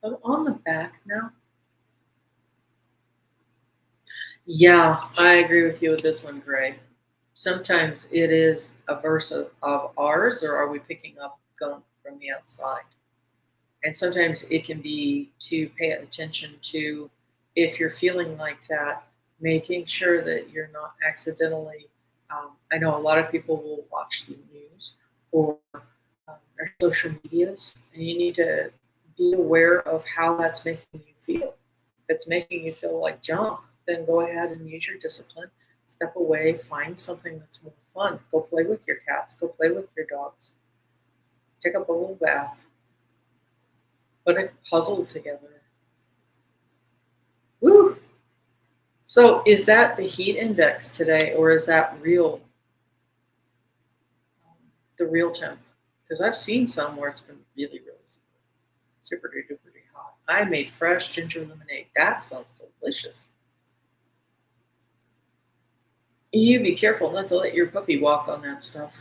I'm on the back now. Yeah, I agree with you with this one, Gray. Sometimes it is a verse of ours, or are we picking up gunk from the outside? And sometimes it can be to pay attention to, if you're feeling like that, making sure that you're not accidentally. I know a lot of people will watch the news or their social medias, and you need to be aware of how that's making you feel. If it's making you feel like junk, then go ahead and use your discipline. Step away, find something that's more fun. Go play with your cats, go play with your dogs. Take a bubble bath. Put a puzzle together. Woo! So is that the heat index today, or is that the real temp? Because I've seen some where it's been really, really super duper hot. I made fresh ginger lemonade. That sounds delicious. You be careful not to let your puppy walk on that stuff.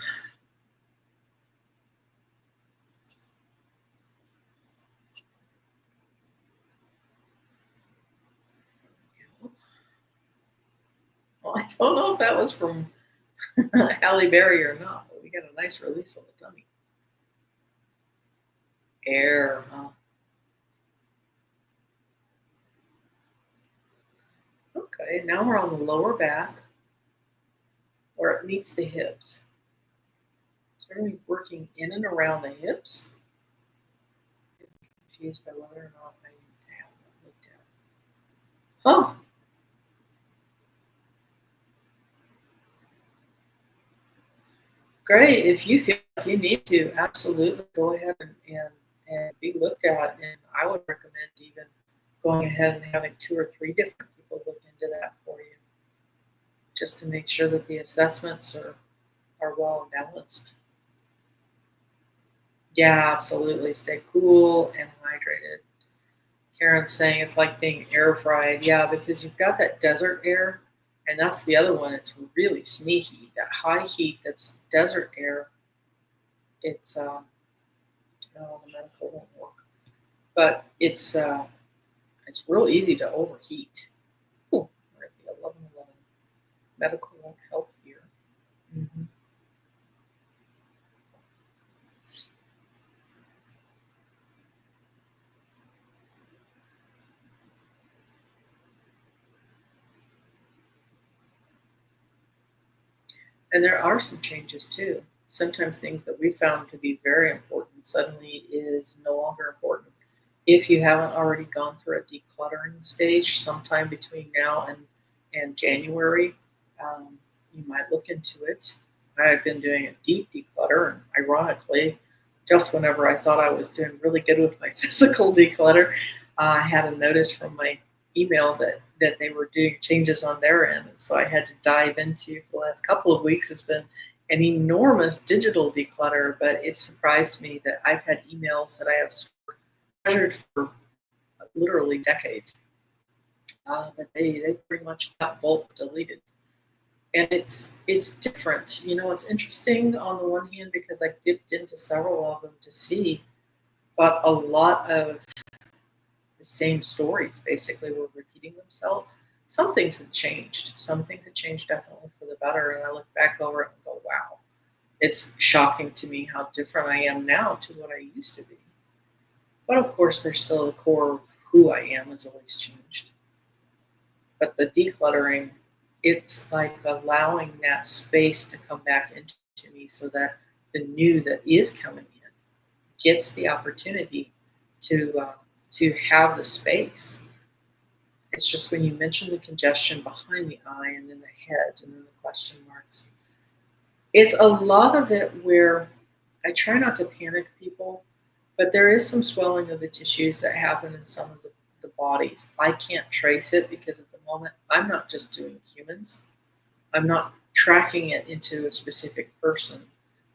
Well, I don't know if that was from Halle Berry or not, but we got a nice release on the tummy. Air, huh? Okay, now we're on the lower back where it meets the hips. So we're going to be working in and around the hips. I'm confused by whether or not I need to have that looked at. Huh. Great. If you feel like you need to, absolutely go ahead and be looked at. And I would recommend even going ahead and having 2 or 3 different people look into that for you, just to make sure that the assessments are well balanced. Yeah, absolutely. Stay cool and hydrated. Karen's saying it's like being air fried. Yeah, because you've got that desert air, and that's the other one. It's really sneaky. That high heat that's desert air. It's no, the medical won't work, but it's real easy to overheat. Ooh, we're at the 11:11. Medical won't help here. Hmm. And there are some changes too. Sometimes things that we found to be very important suddenly is no longer important. If you haven't already gone through a decluttering stage sometime between now and January, you might look into it. I've been doing a deep declutter, and ironically, just whenever I thought I was doing really good with my physical declutter, I had a notice from my email that they were doing changes on their end. And so I had to dive into, for the last couple of weeks, it's been an enormous digital declutter, but it surprised me that I've had emails that I have treasured for literally decades, but they pretty much got bulk deleted. And it's different. You know, it's interesting on the one hand because I dipped into several of them to see, but a lot of the same stories basically were repeating themselves. Some things have changed. Some things have changed definitely for the better. And I look back over it and go, wow, it's shocking to me how different I am now to what I used to be. But of course, there's still the core of who I am has always changed. But the decluttering, it's like allowing that space to come back into me so that the new that is coming in gets the opportunity to have the space. It's just when you mention the congestion behind the eye and then the head and then the question marks. It's a lot of it where I try not to panic people, but there is some swelling of the tissues that happen in some of the bodies. I can't trace it because at the moment I'm not just doing humans. I'm not tracking it into a specific person.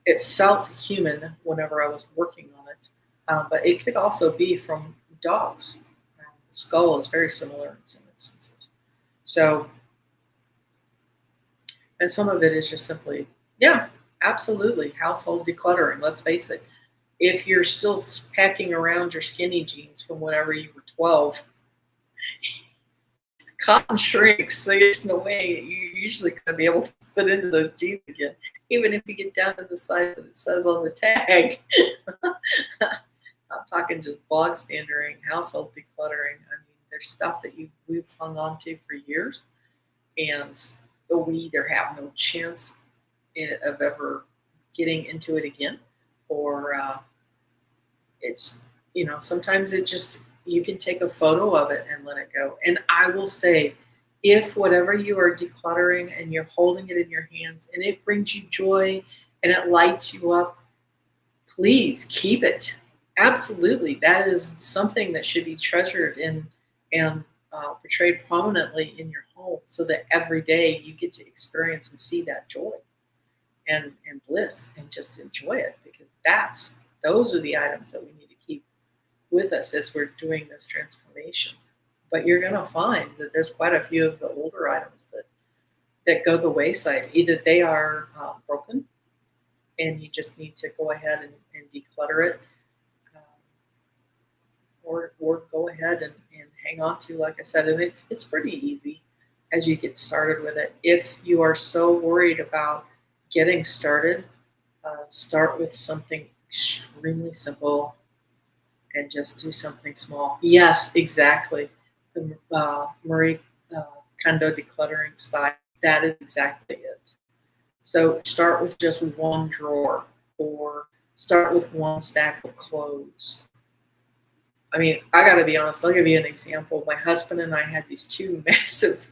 It felt human whenever I was working on it, but it could also be from dogs. The skull is very similar in some instances. So, and some of it is just simply, yeah, absolutely, household decluttering. Let's face it. If you're still packing around your skinny jeans from whenever you were 12, cotton shrinks, so there's no way you're usually going to be able to fit into those jeans again, even if you get down to the size that it says on the tag. I'm talking just bog standarding, household decluttering. I mean, there's stuff that we've hung on to for years, and we either have no chance of ever getting into it again, or it's, you know, sometimes it just, you can take a photo of it and let it go. And I will say, if whatever you are decluttering and you're holding it in your hands and it brings you joy and it lights you up, please keep it. Absolutely. That is something that should be treasured and portrayed prominently in your home so that every day you get to experience and see that joy and bliss and just enjoy it, because those are the items that we need to keep with us as we're doing this transformation. But you're going to find that there's quite a few of the older items that go the wayside. Either they are broken and you just need to go ahead and declutter it, or go ahead and hang on to, like I said, and it's pretty easy as you get started with it. If you are so worried about getting started, start with something extremely simple and just do something small. Yes, exactly. Marie Kendo decluttering style, that is exactly it. So start with just one drawer or start with one stack of clothes. I mean, I got to be honest, I'll give you an example. My husband and I had these two massive,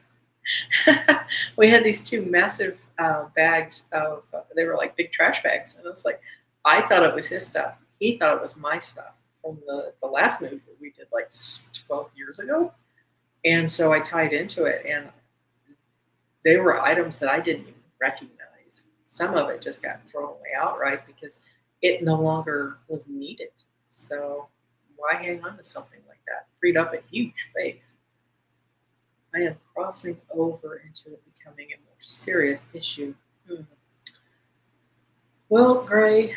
we had these two massive bags of, they were like big trash bags. And I was like, I thought it was his stuff. He thought it was my stuff from the last move that we did like 12 years ago. And so I tied into it, and they were items that I didn't even recognize. Some of it just got thrown away outright because it no longer was needed. So why hang on to something like that? Freed up a huge space. I am crossing over into it becoming a more serious issue. Well, Gray,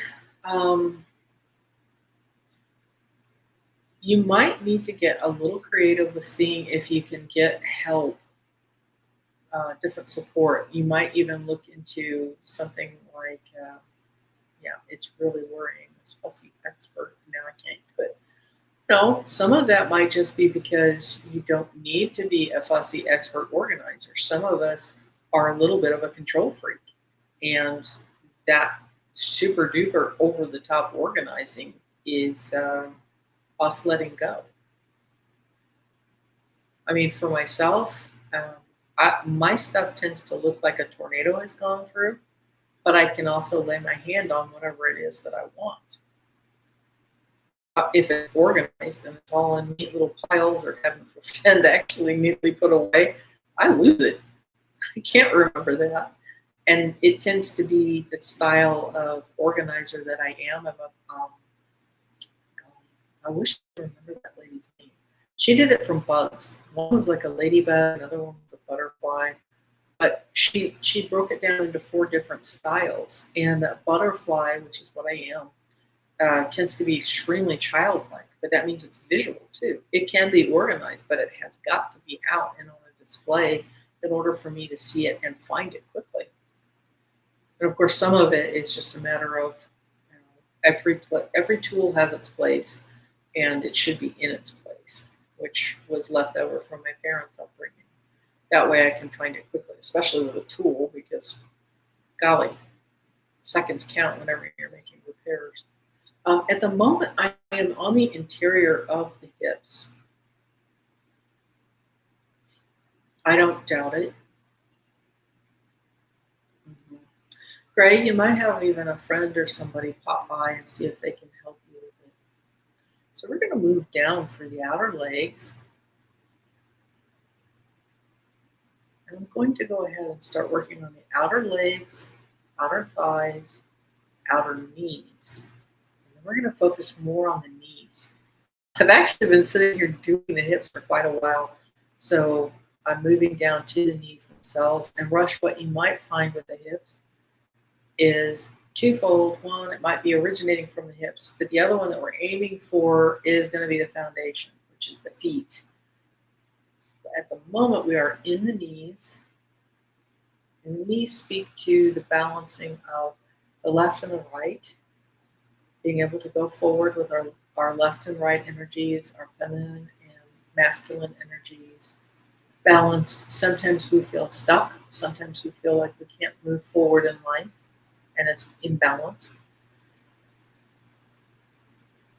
you might need to get a little creative with seeing if you can get help, different support. You might even look into something like, yeah, it's really worrying. This fussy expert, now I can't do it. No, some of that might just be because you don't need to be a fussy expert organizer. Some of us are a little bit of a control freak, and that super duper over the top organizing is us letting go. I mean, for myself, my stuff tends to look like a tornado has gone through, but I can also lay my hand on whatever it is that I want. If it's organized and it's all in neat little piles or heaven forbid actually neatly put away, I lose it. I can't remember that. And it tends to be the style of organizer that I am. I wish I remember that lady's name. She did it from bugs. One was like a ladybug, another one was a butterfly. But she broke it down into 4 different styles. And a butterfly, which is what I am, tends to be extremely childlike, but that means it's visual too. It can be organized, but it has got to be out and on a display in order for me to see it and find it quickly. And of course, some of it is just a matter of, you know, every tool has its place, and it should be in its place, which was left over from my parents' upbringing. That way, I can find it quickly, especially with a tool, because golly, seconds count whenever you're making repairs. At the moment, I am on the interior of the hips. I don't doubt it. Mm-hmm. Gray, you might have even a friend or somebody pop by and see if they can help you with it. So we're going to move down through the outer legs. And I'm going to go ahead and start working on the outer legs, outer thighs, outer knees. And then we're going to focus more on the knees. I've actually been sitting here doing the hips for quite a while. So I'm moving down to the knees themselves. And Rush, what you might find with the hips is twofold. One, it might be originating from the hips, but the other one that we're aiming for is going to be the foundation, which is the feet. So at the moment, we are in the knees. And the knees speak to the balancing of the left and the right, being able to go forward with our left and right energies, our feminine and masculine energies, balanced. Sometimes we feel stuck. Sometimes we feel like we can't move forward in life, and it's imbalanced.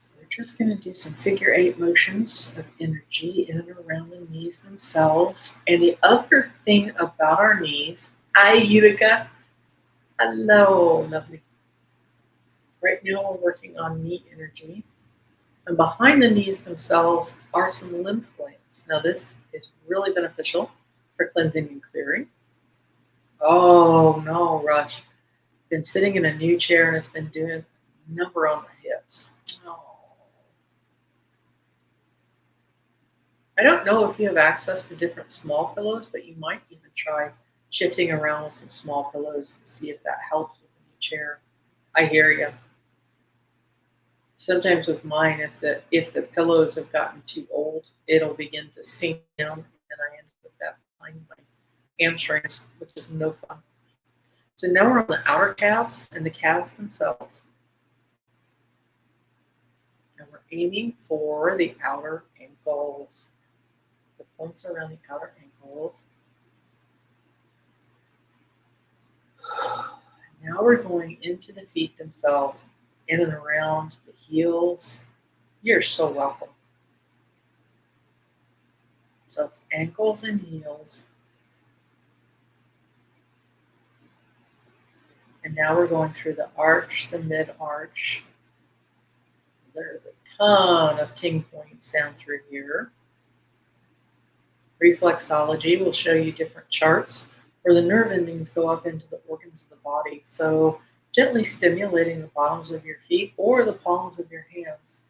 So we're just going to do some figure 8 motions of energy in and around the knees themselves. And the other thing about our knees, hi Utica, hello, lovely. Right now we're working on knee energy. And behind the knees themselves are some lymph glands. Now this is really beneficial for cleansing and clearing. Oh no, Rush. Been sitting in a new chair and it's been doing a number on my hips. Oh. I don't know if you have access to different small pillows, but you might even try shifting around with some small pillows to see if that helps with the new chair. I hear you. Sometimes with mine, if the pillows have gotten too old, it'll begin to sink down, and I end up with that behind my hamstrings, which is no fun. So now we're on the outer calves and the calves themselves. And we're aiming for the outer ankles. The points around the outer ankles. Now we're going into the feet themselves, in and around the heels. You're so welcome. So it's ankles and heels. And now we're going through the arch, the mid-arch. There's a ton of ting points down through here. Reflexology will show you different charts where the nerve endings go up into the organs of the body. So gently stimulating the bottoms of your feet or the palms of your hands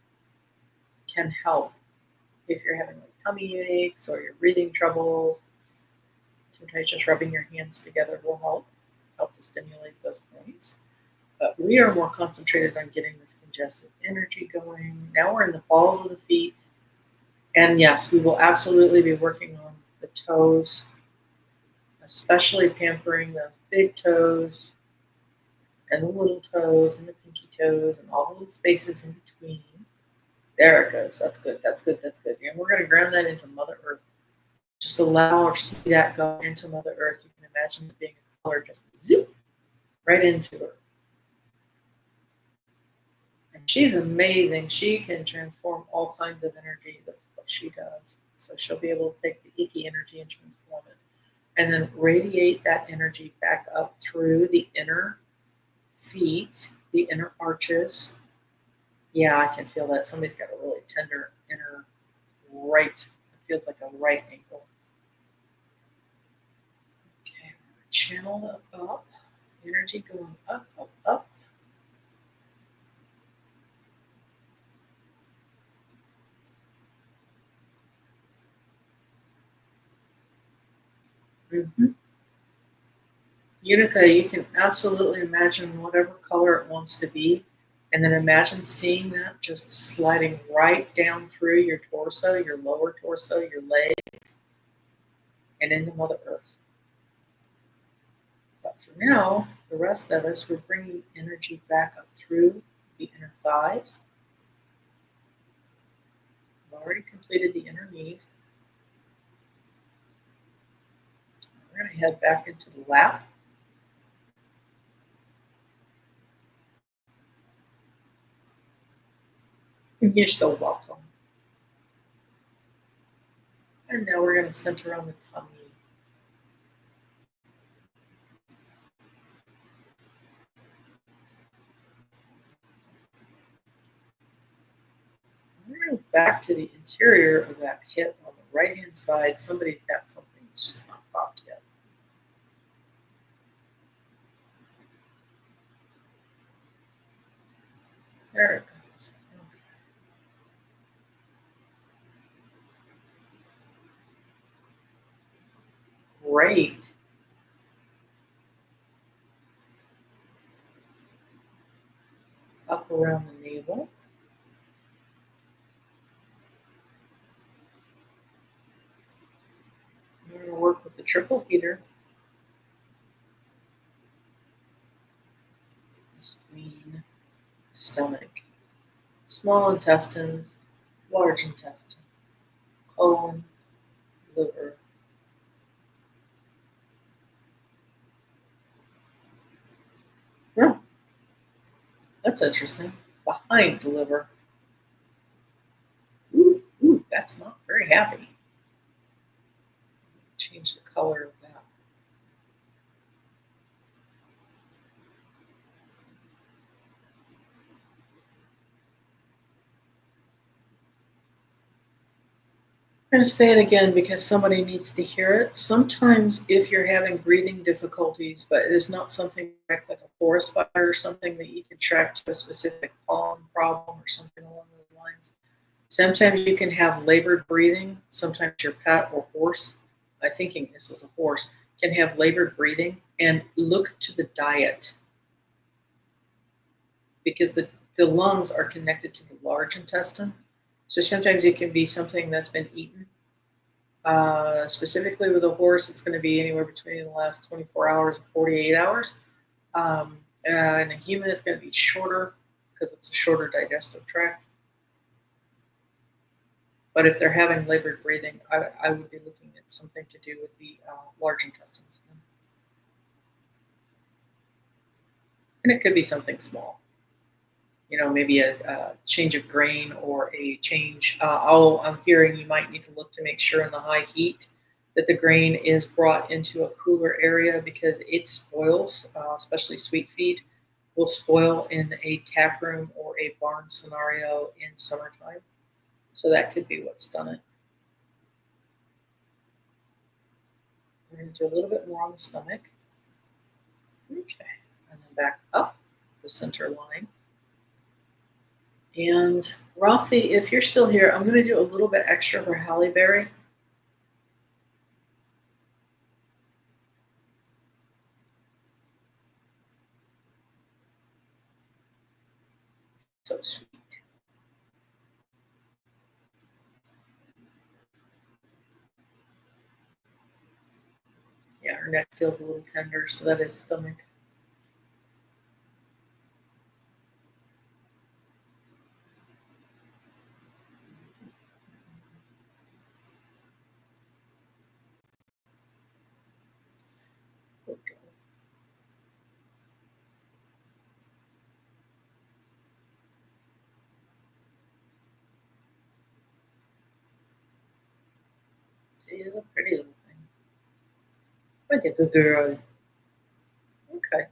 can help if you're having like tummy aches or your breathing troubles. Sometimes just rubbing your hands together will help to stimulate those points. But we are more concentrated on getting this congested energy going. Now we're in the balls of the feet. And yes, we will absolutely be working on the toes, especially pampering those big toes and the little toes and the pinky toes and all the little spaces in between. There it goes. That's good. That's good. That's good. And we're going to ground that into Mother Earth. Just allow or see that go into Mother Earth. You can imagine it being a color just zoop right into her. And she's amazing. She can transform all kinds of energies. That's what she does. So she'll be able to take the icky energy and transform it. And then radiate that energy back up through the inner feet, the inner arches. Yeah, I can feel that. Somebody's got a really tender inner right. It feels like a right ankle. Okay, channel that up. Energy going up, up, up. Mm-hmm. Unica, you can absolutely imagine whatever color it wants to be, and then imagine seeing that just sliding right down through your torso, your lower torso, your legs, and into Mother Earth. But for now, the rest of us, we're bringing energy back up through the inner thighs. We've already completed the inner knees. We're going to head back into the lap. You're so welcome. And now we're going to center on the tummy. We're going to go back to the interior of that hip on the right-hand side. Somebody's got something that's just not popped yet. There it goes. Okay. Great. Up around the navel. We're going to work with the triple heater. Spleen, stomach, small intestines, large intestine, colon, liver. Yeah, that's interesting. Behind the liver. Ooh, that's not very happy. Change the color of that. I'm going to say it again because somebody needs to hear it. Sometimes if you're having breathing difficulties, but it is not something like a forest fire or something that you can track to a specific pollen problem or something along those lines, sometimes you can have labored breathing. Sometimes your pet or horse, I'm thinking this is a horse, can have labored breathing, and look to the diet because the lungs are connected to the large intestine. So sometimes it can be something that's been eaten. Specifically with a horse, it's going to be anywhere between the last 24 hours and 48 hours. And a human is going to be shorter because it's a shorter digestive tract. But if they're having labored breathing, I would be looking at something to do with the large intestines. And it could be something small, maybe a change of grain or a change. I'm hearing you might need to look to make sure in the high heat that the grain is brought into a cooler area because it spoils, especially sweet feed will spoil in a tack room or a barn scenario in summertime. So that could be what's done it. We're going to do a little bit more on the stomach. Okay, and then back up the center line. And Rossi, if you're still here, I'm going to do a little bit extra for Halle Berry. So sweet. Yeah, her neck feels a little tender, so that is stomach. Okay. She is a pretty little thing. But a good girl. Okay.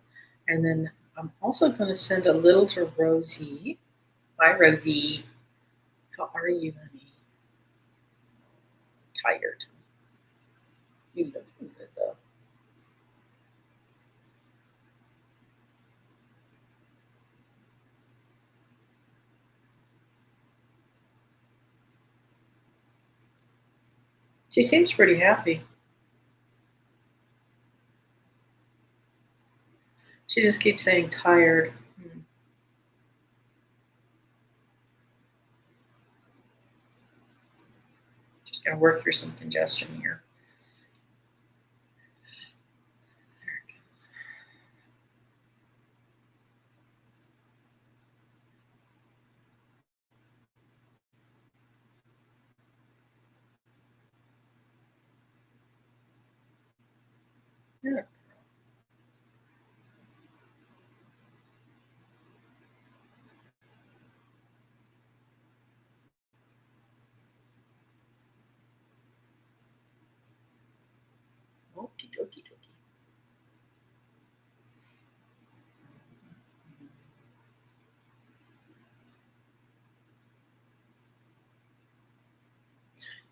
And then I'm also going to send a little to Rosie. Hi, Rosie. How are you, honey? Tired. You look good, though. She seems pretty happy. She just keeps saying tired. Just going to work through some congestion here. There it goes. Yeah. Okie dokie dokie.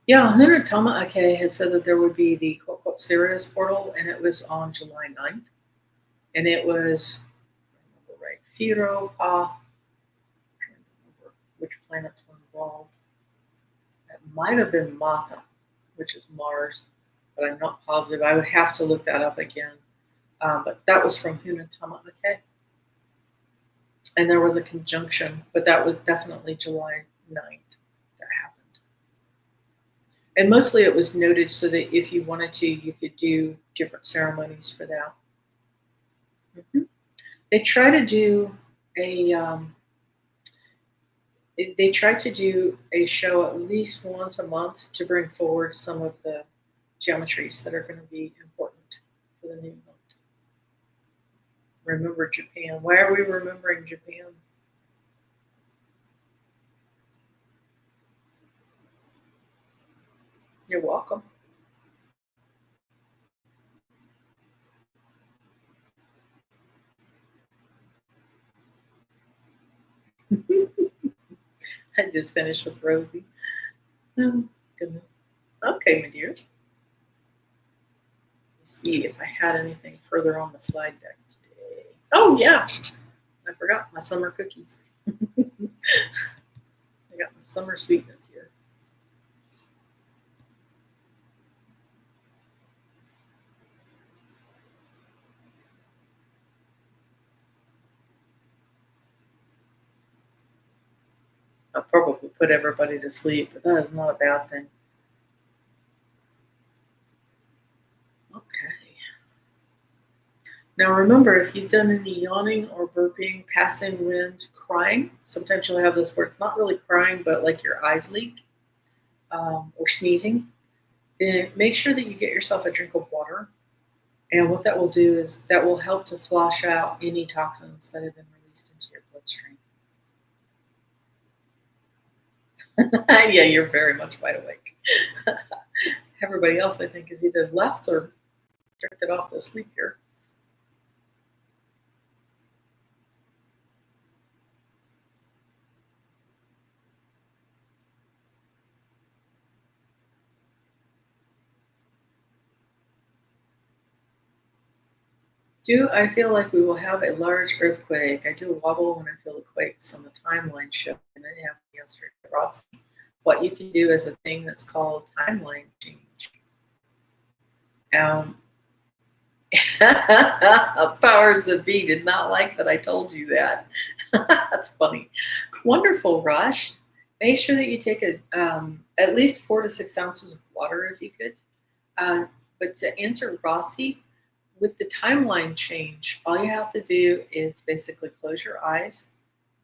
Yeah, Hunter Tama had said that there would be the quote unquote Sirius portal, and it was on July 9th. And it was, if I remember right, Firo, Pa, I can't remember which planets were involved. It might have been Mata, which is Mars, but I'm not positive. I would have to look that up again. But that was from Hunatama Ake. And there was a conjunction, but that was definitely July 9th that happened. And mostly it was noted so that if you wanted to, you could do different ceremonies for that. Mm-hmm. They try to do a they try to do a show at least once a month to bring forward some of the geometries that are going to be important for the new month. Remember Japan. Why are we remembering Japan? You're welcome. I just finished with Rosie. Oh, goodness. Okay, my dears. Let's see if I had anything further on the slide deck today. Oh, yeah. I forgot my summer cookies. I got my summer sweetness here. I'll probably put everybody to sleep, but that is not a bad thing. Okay. Now remember, if you've done any yawning or burping, passing wind, crying, sometimes you'll have this where it's not really crying, but like your eyes leak, or sneezing, then make sure that you get yourself a drink of water And what that will do is that will help to flush out any toxins that have been released into your bloodstream. Yeah, you're very much wide awake. Everybody else, I think, is either left or drifted off to sleep here. Do I feel like we will have a large earthquake? I do wobble when I feel the quakes on the timeline shift, and I have the answer to Ross. What you can do is a thing that's called timeline change. Um, Powers that be did not like that I told you that. That's funny. Wonderful, Rush. Make sure that you take at least 4 to 6 ounces of water if you could. But to answer Rossi, with the timeline change, all you have to do is basically close your eyes,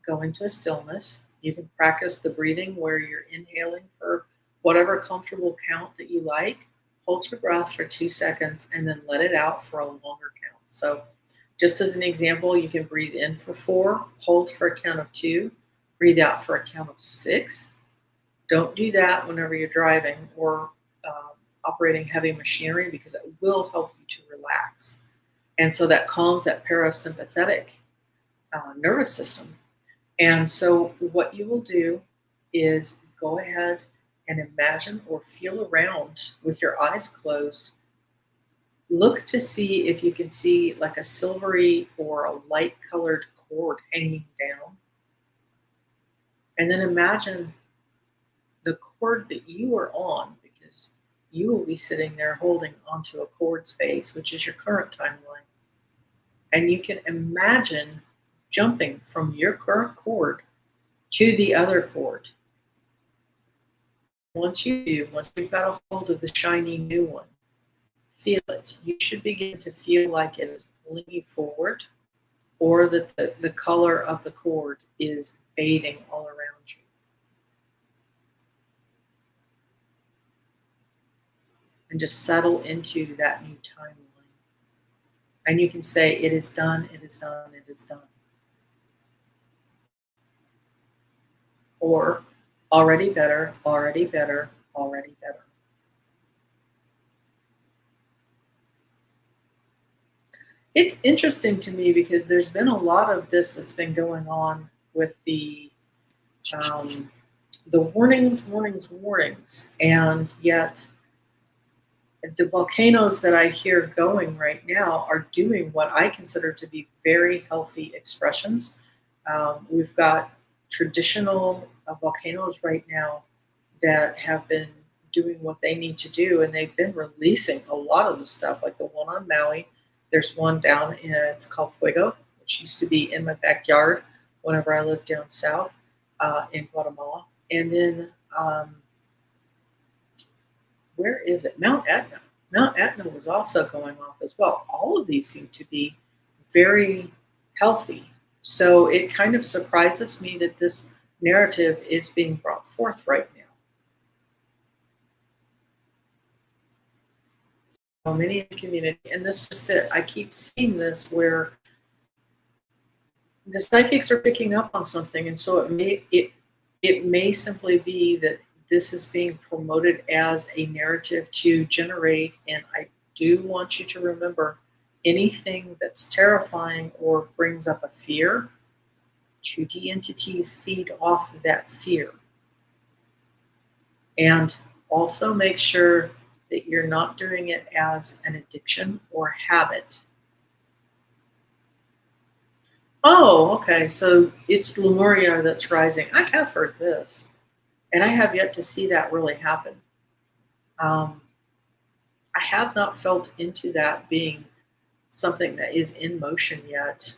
go into a stillness. You can practice the breathing where you're inhaling for whatever comfortable count that you like. Hold your breath for 2 seconds and then let it out for a longer count. So, just as an example, you can breathe in for 4, hold for a count of 2, breathe out for a count of 6. Don't do that whenever you're driving or operating heavy machinery because it will help you to relax. And so that calms that parasympathetic nervous system. And so what you will do is go ahead and imagine or feel around with your eyes closed. Look to see if you can see like a silvery or a light colored cord hanging down. And then imagine the cord that you are on, because you will be sitting there holding onto a cord space, which is your current timeline. And you can imagine jumping from your current cord to the other cord. Once you've got a hold of the shiny new one, feel it. You should begin to feel like it is pulling you forward, or that the color of the cord is bathing all around you. And just settle into that new timeline. And you can say, it is done, it is done, it is done. Or, already better, already better, already better. It's interesting to me because there's been a lot of this that's been going on with the warnings, and yet the volcanoes that I hear going right now are doing what I consider to be very healthy expressions. We've got traditional volcanoes right now that have been doing what they need to do, and they've been releasing a lot of the stuff, like the one on Maui. There's one down it's called Fuego, which used to be in my backyard whenever I lived down south in Guatemala. And then where is it? Mount Etna. Mount Etna was also going off as well. All of these seem to be very healthy. So it kind of surprises me that this narrative is being brought forth right now. So many in the community, and this is just it. I keep seeing this where the psychics are picking up on something, and so it may simply be that this is being promoted as a narrative to generate, and I do want you to remember anything that's terrifying or brings up a fear, 2D entities feed off of that fear. And also make sure that you're not doing it as an addiction or habit. Oh, okay, so it's Lemuria that's rising. I have heard this, and I have yet to see that really happen. I have not felt into that being something that is in motion yet.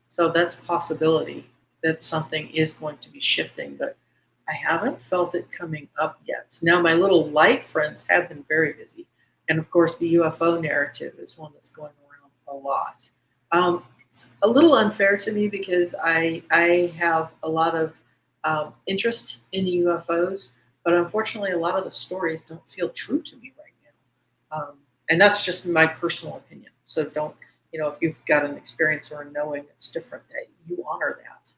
So that's a possibility that something is going to be shifting, but I haven't felt it coming up yet. Now, my little light friends have been very busy. And of course, the UFO narrative is one that's going around a lot. It's a little unfair to me because I have a lot of interest in the UFOs, but unfortunately, a lot of the stories don't feel true to me right now. And that's just my personal opinion. So don't, if you've got an experience or a knowing that's different, that you honor that.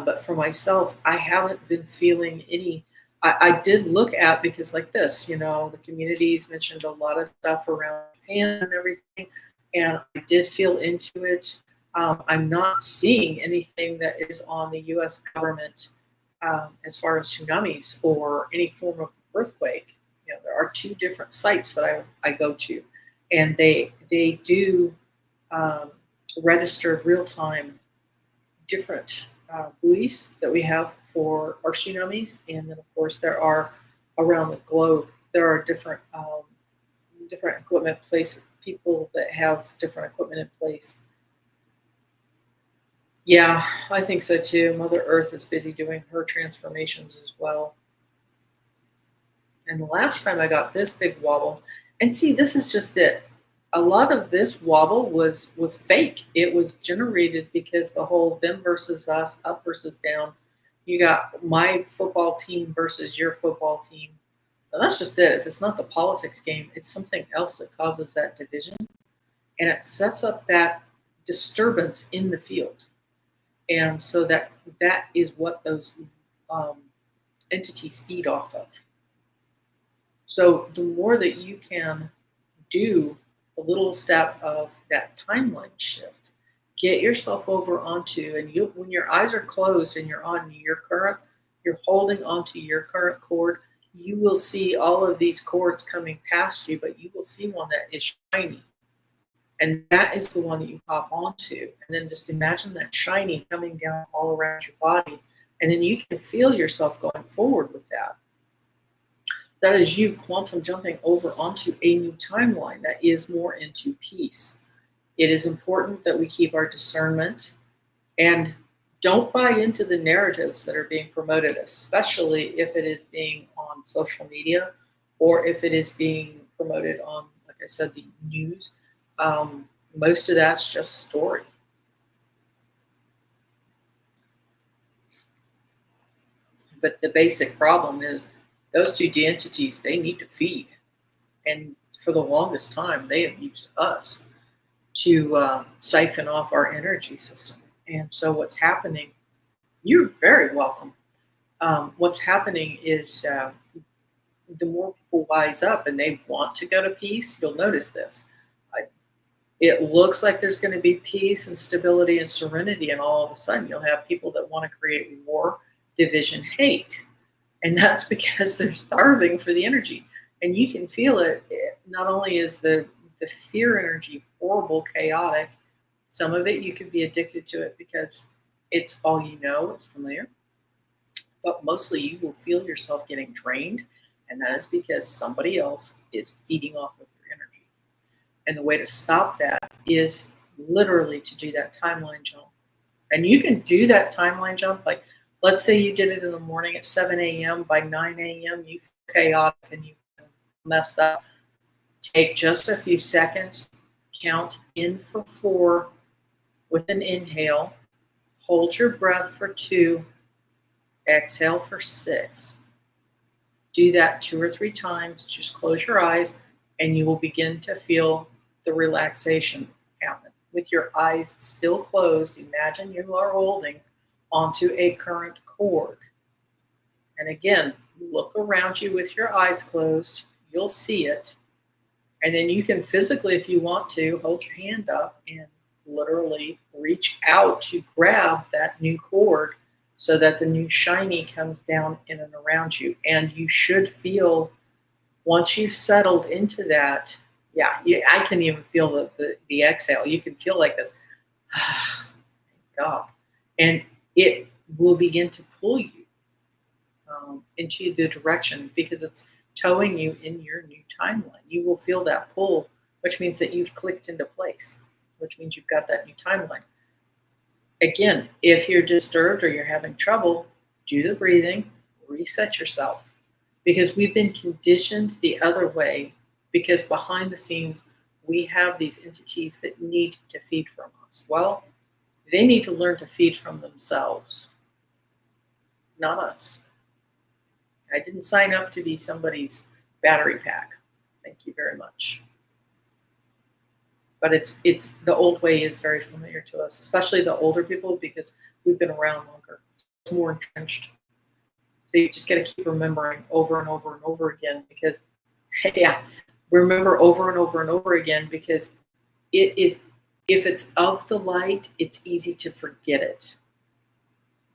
But for myself, I haven't been feeling any. I did look at, because like this, the communities mentioned a lot of stuff around Japan and everything, and I did feel into it. I'm not seeing anything that is on the U.S. government as far as tsunamis or any form of earthquake. There are two different sites that I go to, and they do register real time different buoys that we have for our tsunamis, and then of course there are around the globe. There are different equipment place people that have different equipment in place. Yeah, I think so too. Mother Earth is busy doing her transformations as well. And the last time I got this big wobble, and see, this is just it. A lot of this wobble was fake. It was generated because the whole them versus us, up versus down. You got my football team versus your football team. And that's just it. If it's not the politics game, it's something else that causes that division. And it sets up that disturbance in the field. And so that is what those entities feed off of. So the more that you can do the little step of that timeline shift, get yourself over onto, and when your eyes are closed and you're holding onto your current cord, you will see all of these cords coming past you, but you will see one that is shiny. And that is the one that you hop onto. And then just imagine that shiny coming down all around your body. And then you can feel yourself going forward with that. That is you quantum jumping over onto a new timeline that is more into peace. It is important that we keep our discernment and don't buy into the narratives that are being promoted, especially if it is being on social media or if it is being promoted on, like I said, the news. Most of that's just story. But the basic problem is those two entities, they need to feed. And for the longest time, they have used us to siphon off our energy system. And so what's happening, you're very welcome. What's happening is the more people wise up and they want to go to peace, you'll notice this. It looks like there's going to be peace and stability and serenity, and all of a sudden you'll have people that want to create war, division, hate. And that's because they're starving for the energy. And you can feel it. Not only is the fear energy horrible, chaotic, some of it you can be addicted to it because it's all you know, it's familiar. But mostly you will feel yourself getting drained, and that is because somebody else is feeding off of your energy. And the way to stop that is literally to do that timeline jump. And you can do that timeline jump, like let's say you did it in the morning at 7 a.m. By 9 a.m. you feel chaotic and you messed up. Take just a few seconds, count in for 4 with an inhale, hold your breath for 2, exhale for 6. Do that 2 or 3 times. Just close your eyes and you will begin to feel the relaxation happen. With your eyes still closed, imagine you are holding onto a current cord. And again, look around you with your eyes closed. You'll see it. And then you can physically, if you want to, hold your hand up and literally reach out to grab that new cord so that the new shiny comes down in and around you. And you should feel, once you've settled into that, I can even feel the exhale. You can feel like this, thank God. And it will begin to pull you into the direction because it's towing you in your new timeline. You will feel that pull, which means that you've clicked into place, which means you've got that new timeline. Again, if you're disturbed or you're having trouble, do the breathing, reset yourself. Because we've been conditioned the other way, because behind the scenes, we have these entities that need to feed from us. Well, they need to learn to feed from themselves, not us. I didn't sign up to be somebody's battery pack. Thank you very much. But it's the old way is very familiar to us, especially the older people, because we've been around longer. It's more entrenched. So you just got to keep remembering over and over and over again, because yeah, remember over and over and over again, because it is, if it's of the light, it's easy to forget it.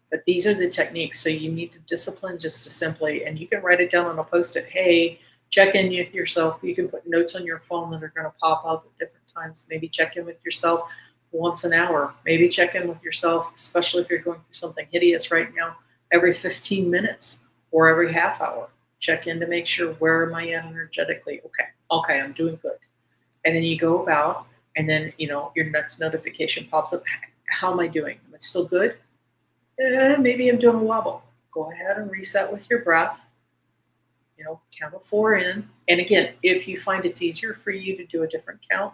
But these are the techniques. So you need to discipline just to simply, and you can write it down on a post-it. Hey, check in with yourself. You can put notes on your phone that are going to pop up at different times. Maybe check in with yourself once an hour. Maybe check in with yourself, especially if you're going through something hideous right now, every 15 minutes or every half hour. Check in to make sure, where am I at energetically? Okay, I'm doing good. And then you go about, and then, your next notification pops up. How am I doing? Am I still good? Maybe I'm doing a wobble. Go ahead and reset with your breath. Count of 4 in. And again, if you find it's easier for you to do a different count,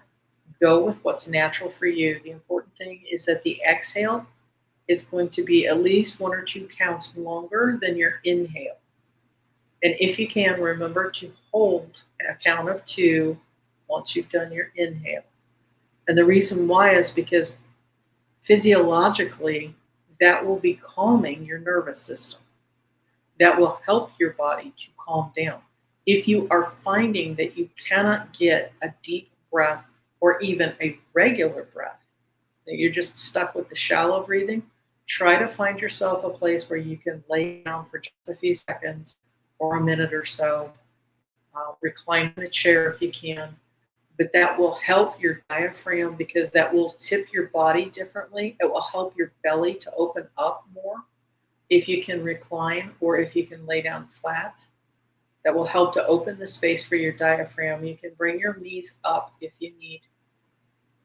go with what's natural for you. The important thing is that the exhale is going to be at least 1 or 2 counts longer than your inhale. And if you can, remember to hold a count of 2 once you've done your inhale. And the reason why is because physiologically, that will be calming your nervous system. That will help your body to calm down. If you are finding that you cannot get a deep breath or even a regular breath, that you're just stuck with the shallow breathing, try to find yourself a place where you can lay down for just a few seconds or a minute or so. Recline in a chair if you can. But that will help your diaphragm, because that will tip your body differently. It will help your belly to open up more if you can recline, or if you can lay down flat. That will help to open the space for your diaphragm. You can bring your knees up if you need,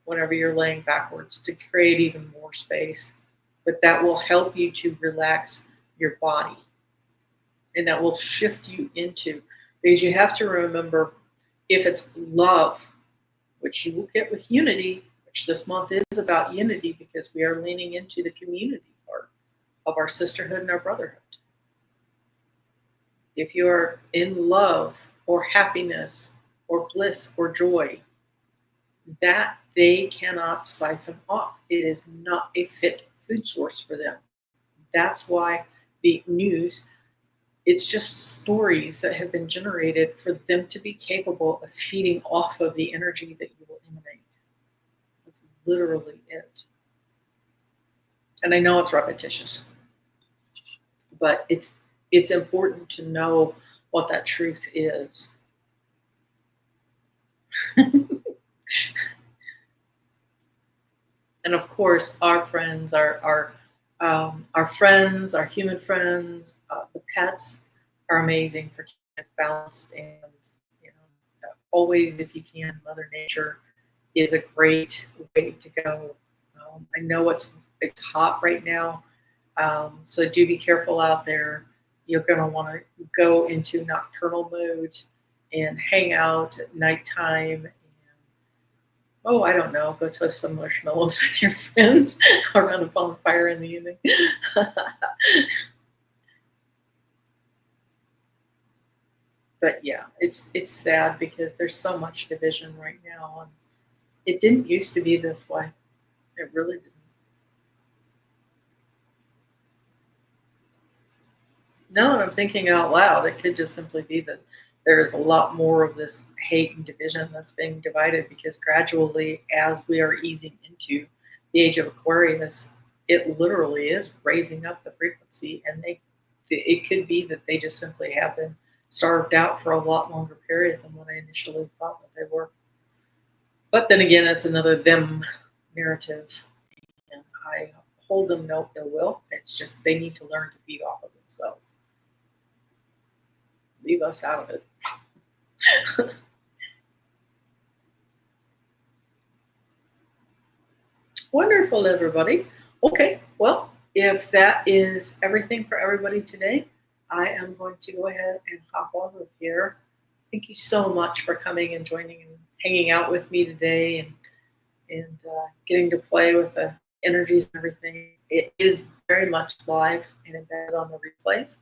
whenever you're laying backwards, to create even more space. But that will help you to relax your body. And that will shift you into, because you have to remember, if it's love, which you will get with unity, which this month is about unity, because we are leaning into the community part of our sisterhood and our brotherhood. If you are in love or happiness or bliss or joy, that they cannot siphon off. It is not a fit food source for them. That's why the news, it's just stories that have been generated for them to be capable of feeding off of the energy that you will emanate. That's literally it. And I know it's repetitious, but it's important to know what that truth is. And of course, our friends, our friends, our human friends, the pets are amazing for keeping us balanced. And always, if you can, Mother Nature is a great way to go. I know it's hot right now, so do be careful out there. You're going to want to go into nocturnal mode and hang out at nighttime. Oh, I don't know, go toast some marshmallows with your friends around a bonfire in the evening. But yeah, it's sad, because there's so much division right now. And it didn't used to be this way. It really didn't. Now that I'm thinking out loud, it could just simply be that there's a lot more of this hate and division that's being divided, because gradually, as we are easing into the age of Aquarius, it literally is raising up the frequency. And it could be that they just simply have been starved out for a lot longer period than what I initially thought that they were. But then again, it's another them narrative, and I hold them no ill will. It's just they need to learn to feed off of themselves. Leave us out of it. Wonderful, everybody. Okay, well, if that is everything for everybody today, I am going to go ahead and hop off of here. Thank you so much for coming and joining and hanging out with me today, and getting to play with the energies and everything. It is very much live and embedded on the replays.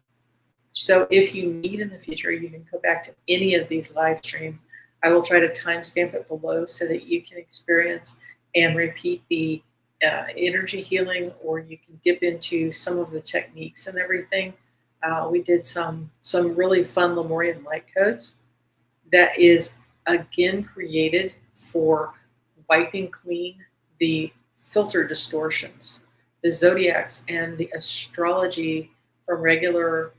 So if you need in the future, you can go back to any of these live streams. I will try to timestamp it below so that you can experience and repeat the energy healing, or you can dip into some of the techniques and everything. We did some really fun Lemurian Light Codes that is again created for wiping clean the filter distortions, the zodiacs and the astrology from regular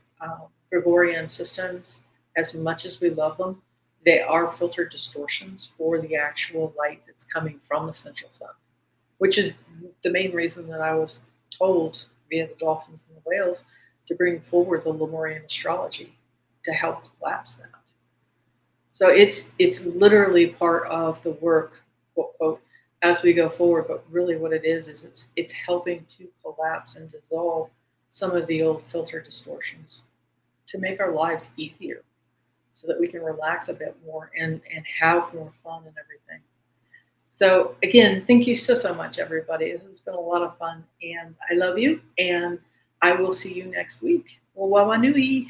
Gregorian systems. As much as we love them, they are filter distortions for the actual light that's coming from the central sun, which is the main reason that I was told via the dolphins and the whales to bring forward the Lemurian astrology to help collapse that. So it's literally part of the work, quote, quote, as we go forward. But really what it is it's helping to collapse and dissolve some of the old filter distortions to make our lives easier so that we can relax a bit more and have more fun and everything. So again, thank you so much, everybody. This has been a lot of fun, and I love you, and I will see you next week. Wawanui.